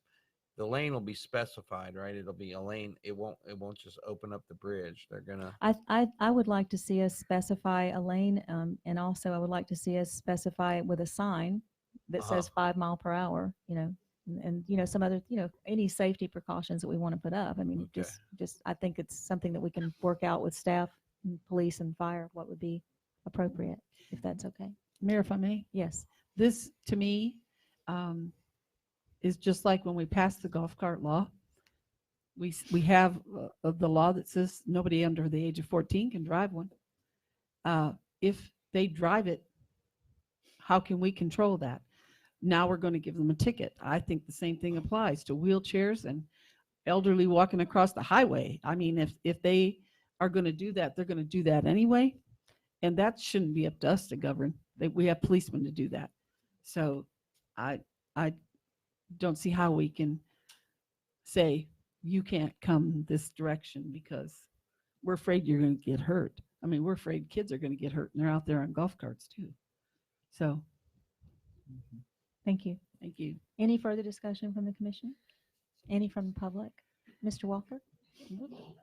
the lane will be specified, right? It'll be a lane. It won't just open up the bridge. They're gonna. I would like to see us specify a lane, and also I would like to see us specify it with a sign that says 5 mile per hour, and some other, any safety precautions that we want to put up. I mean, just I think it's something that we can work out with staff, and police and fire, what would be appropriate, if that's okay. Mayor, if I may? Yes. This, to me, is just like when we passed the golf cart law. We have the law that says nobody under the age of 14 can drive one. If they drive it, how can we control that? Now we're going to give them a ticket. I think the same thing applies to wheelchairs and elderly walking across the highway. I mean, if they are going to do that, they're going to do that anyway. And that shouldn't be up to us to govern. We have policemen to do that. So I don't see how we can say you can't come this direction because we're afraid you're going to get hurt. I mean, we're afraid kids are going to get hurt and they're out there on golf carts too. So Thank you. Thank you. Any further discussion from the commission? Any from the public? Mr. Walker? Go ahead.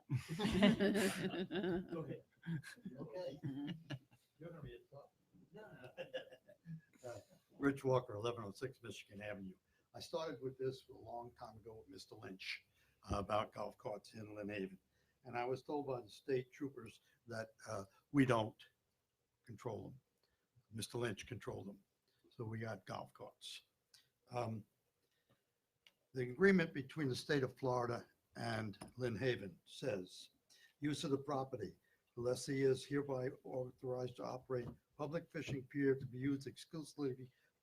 Okay. You're gonna be at the top. Rich Walker, 1106 Michigan Avenue. I started with this a long time ago with Mr. Lynch about golf carts in Lynn Haven. And I was told by the state troopers that we don't control them. Mr. Lynch controlled them. So we got golf carts. The agreement between the state of Florida and Lynn Haven says use of the property. The lessee is hereby authorized to operate public fishing pier to be used exclusively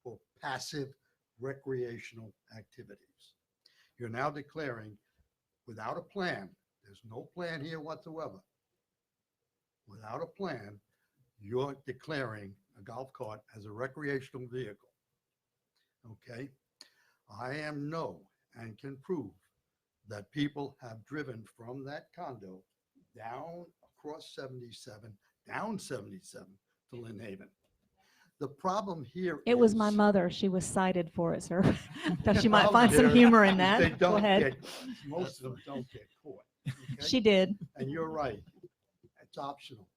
for passive recreational activities. You're now declaring without a plan, there's no plan here whatsoever. Without a plan, you're declaring a golf cart as a recreational vehicle. Okay? I know and can prove that people have driven from that condo down across 77, down 77 to Lynn Haven. The problem here It was is- my mother. She was cited for it, sir. Thought The she might problem find some here humor in is that. They Go don't ahead. get, most of them don't get caught. okay? She did. And you're right. It's optional.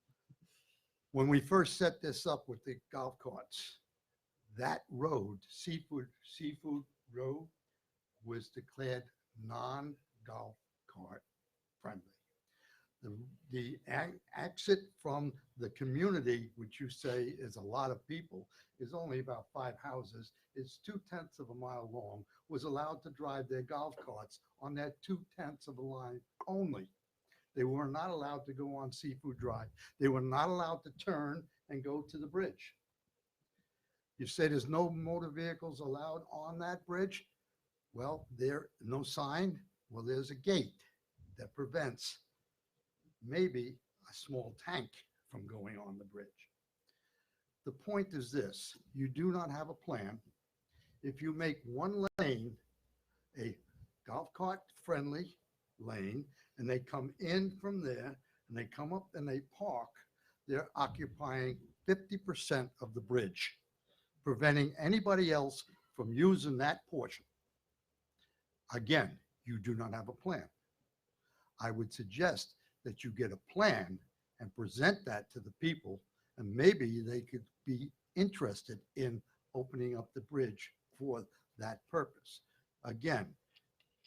When we first set this up with the golf carts, that road, Seafood Road, was declared non-golf cart friendly. The exit from the community, which you say is a lot of people, is only about 5 houses. It's 2/10 of a mile long, was allowed to drive their golf carts on that 2/10 of a line only. They were not allowed to go on Seafood Drive. They were not allowed to turn and go to the bridge. You say there's no motor vehicles allowed on that bridge? Well, there, no sign. Well, there's a gate that prevents maybe a small tank from going on the bridge. The point is this, you do not have a plan. If you make one lane a golf cart friendly lane and they come in from there and they come up and they park, they're occupying 50% of the bridge, preventing anybody else from using that portion. Again, you do not have a plan. I would suggest that you get a plan and present that to the people, and maybe they could be interested in opening up the bridge for that purpose. again,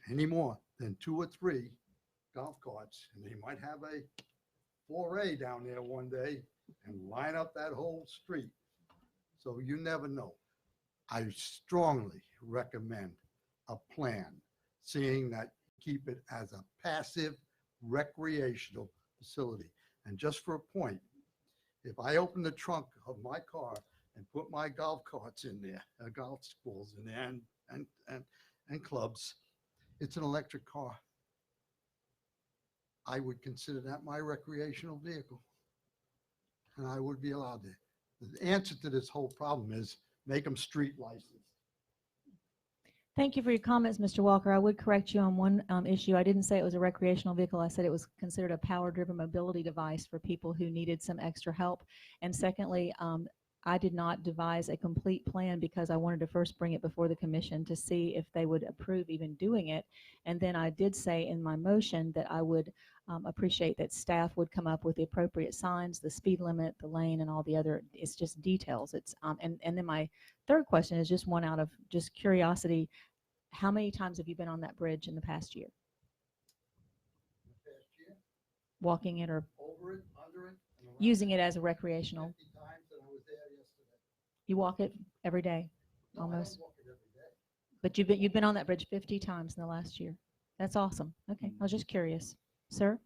any more than 2 or 3 golf carts, and they might have a 4A down there one day and line up that whole street. So you never know. I strongly recommend a plan, seeing that keep it as a passive recreational facility. And just for a point, if I open the trunk of my car and put my golf carts in there, golf balls in there, and clubs, it's an electric car. I would consider that my recreational vehicle, and I would be allowed to. The answer to this whole problem is make them street licensed. Thank you for your comments, Mr. Walker. I would correct you on one issue. I didn't say it was a recreational vehicle. I said it was considered a power-driven mobility device for people who needed some extra help. And secondly, I did not devise a complete plan because I wanted to first bring it before the commission to see if they would approve even doing it. And then I did say in my motion that I would appreciate that staff would come up with the appropriate signs, the speed limit, the lane, and all the other. It's just details. It's and then my third question is just one out of just curiosity. How many times have you been on that bridge in the past year? Walking it or Over it, under it, and around using it as a recreational? 50 times that I was there yesterday. You walk it every day, No, I don't almost. walk it every day. But you've been on that bridge 50 times in the last year. That's awesome. Okay, I was just curious, sir.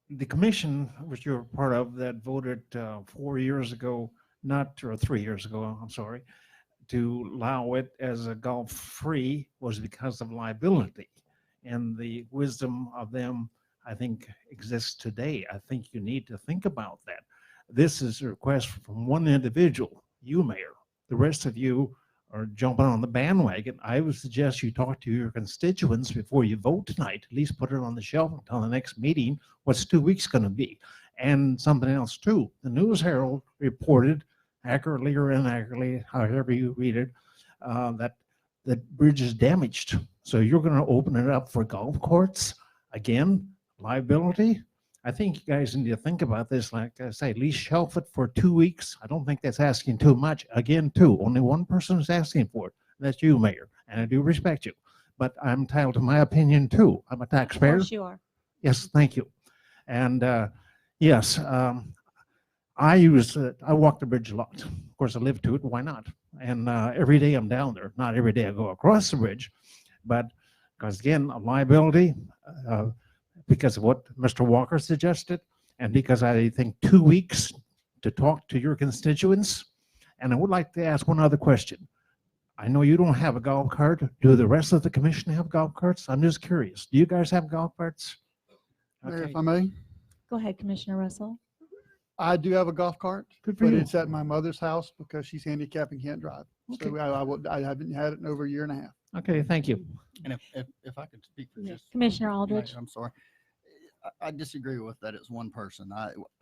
The commission, which you're part of, that voted 4 years ago, or 3 years ago, I'm sorry, to allow it as a golf free was because of liability. And the wisdom of them, I think, exists today. I think you need to think about that. This is a request from one individual, you, Mayor. The rest of you are jumping on the bandwagon. I would suggest you talk to your constituents before you vote tonight. At least put it on the shelf until the next meeting. What's 2 weeks going to be? And something else too. The News Herald reported, accurately or inaccurately, however you read it, that the bridge is damaged. So you're going to open it up for golf courts again? Liability? I think you guys need to think about this. Like I say, at least shelf it for 2 weeks. I don't think that's asking too much. Again, too, only one person is asking for it. That's you, Mayor, and I do respect you. But I'm entitled to my opinion too. I'm a taxpayer. Of course you are. Yes, thank you. And yes, I walk the bridge a lot. Of course, I live to it. Why not? And every day I'm down there. Not every day I go across the bridge, but because again, a liability, because of what Mr. Walker suggested, and because I think 2 weeks to talk to your constituents. And I would like to ask one other question. I know you don't have a golf cart. Do the rest of the commission have golf carts? I'm just curious. Do you guys have golf carts? Mayor, if I may, Go ahead, Commissioner Russell. I do have a golf cart, Good for but you. it's at my mother's house because she's handicapped and can't drive. Okay. So I haven't had it in over a year and a half. Okay, thank you. And if I could speak for just. Commissioner Mayor, Aldridge. I'm sorry. I disagree with that. It's one person.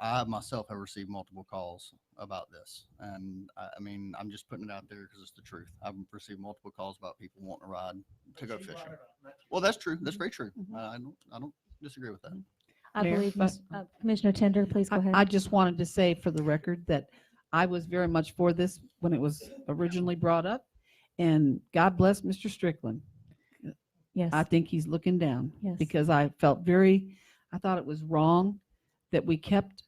I myself have received multiple calls about this. And I mean, I'm just putting it out there because it's the truth. I've received multiple calls about people wanting to ride to go fishing. Well, that's true. That's very true. I don't disagree with that. I Mayor, believe but- Commissioner Tender, please go ahead. I just wanted to say for the record that I was very much for this when it was originally brought up. And God bless Mr. Strickland. Yes. I think he's looking down. Yes. Because I thought it was wrong that we kept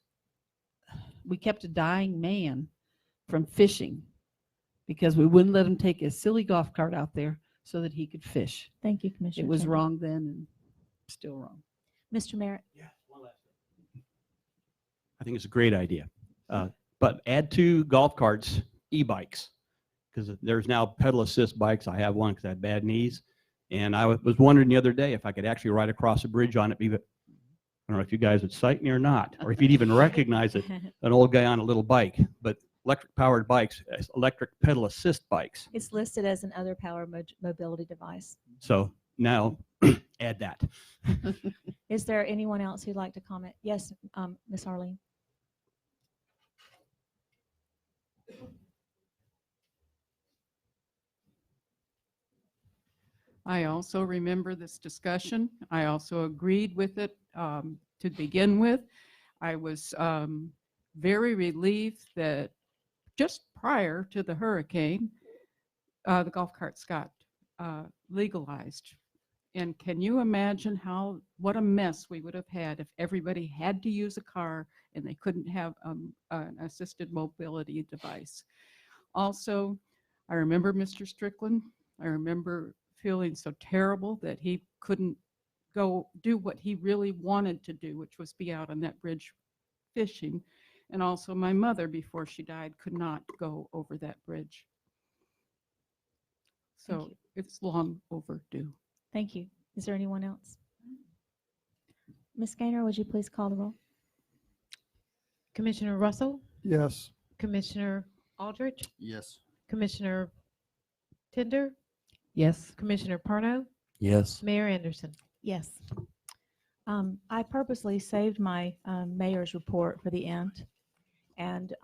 a dying man from fishing because we wouldn't let him take his silly golf cart out there so that he could fish. Thank you, Commissioner. It was Tender. wrong then and still wrong. Mr. Merritt. I think it's a great idea. But add to golf carts, e-bikes, because there's now pedal assist bikes. I have one because I have bad knees. And I was wondering the other day if I could actually ride across a bridge on it. I don't know if you guys would cite me or not, or if you'd even recognize it, an old guy on a little bike. But electric powered bikes, electric pedal assist bikes. It's listed as an other power mobility device. So now add that. Is there anyone else who'd like to comment? Yes, Miss Arlene. I also remember this discussion. I also agreed with it to begin with. I was very relieved that just prior to the hurricane, the golf carts got legalized. And can you imagine what a mess we would have had if everybody had to use a car and they couldn't have an assisted mobility device? Also, I remember Mr. Strickland. I remember feeling so terrible that he couldn't go do what he really wanted to do, which was be out on that bridge fishing. And also my mother, before she died, could not go over that bridge. So it's long overdue. Thank you. Is there anyone else? Ms. Gaynor, would you please call the roll? Commissioner Russell, Yes. Commissioner Aldrich, Yes. Commissioner Tender, Yes. Commissioner Parno, Yes. Mayor Anderson. Yes. I purposely saved my mayor's report for the end. And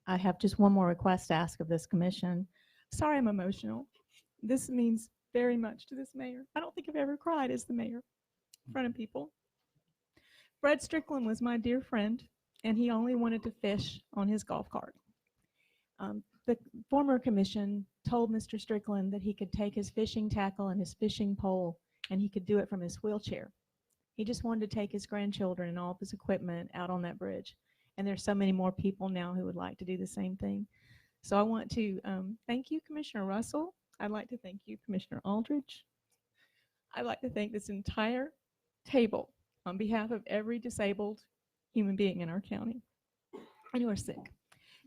I have just one more request to ask of this commission. Sorry I'm emotional. This means very much to this mayor. I don't think I've ever cried as the mayor in front of people. Fred Strickland was my dear friend, and he only wanted to fish on his golf cart. The former commission told Mr. Strickland that he could take his fishing tackle and his fishing pole, and he could do it from his wheelchair. He just wanted to take his grandchildren and all of his equipment out on that bridge. And there's so many more people now who would like to do the same thing. So I want to thank you, Commissioner Russell. I'd like to thank you, Commissioner Aldridge. I'd like to thank this entire table on behalf of every disabled human being in our county and who are sick.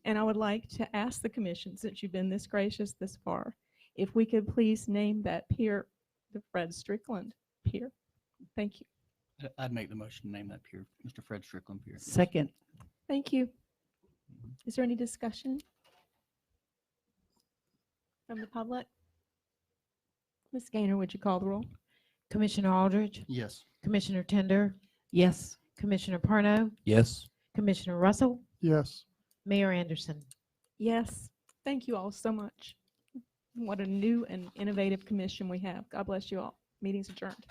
And I would like to ask the commission, since you've been this gracious this far, if we could please name that pier the Fred Strickland Pier. Thank you. I'd make the motion to name that pier, Mr. Fred Strickland Pier. Second. Thank you. Is there any discussion from the public? Ms. Gaynor, would you call the roll? Commissioner Aldrich, Yes. Commissioner Tender, Yes. Commissioner Parno, Yes. Commissioner Russell, Yes. Mayor Anderson. Yes. Thank you all so much. What a new and innovative commission we have. God bless you all. Meeting's adjourned.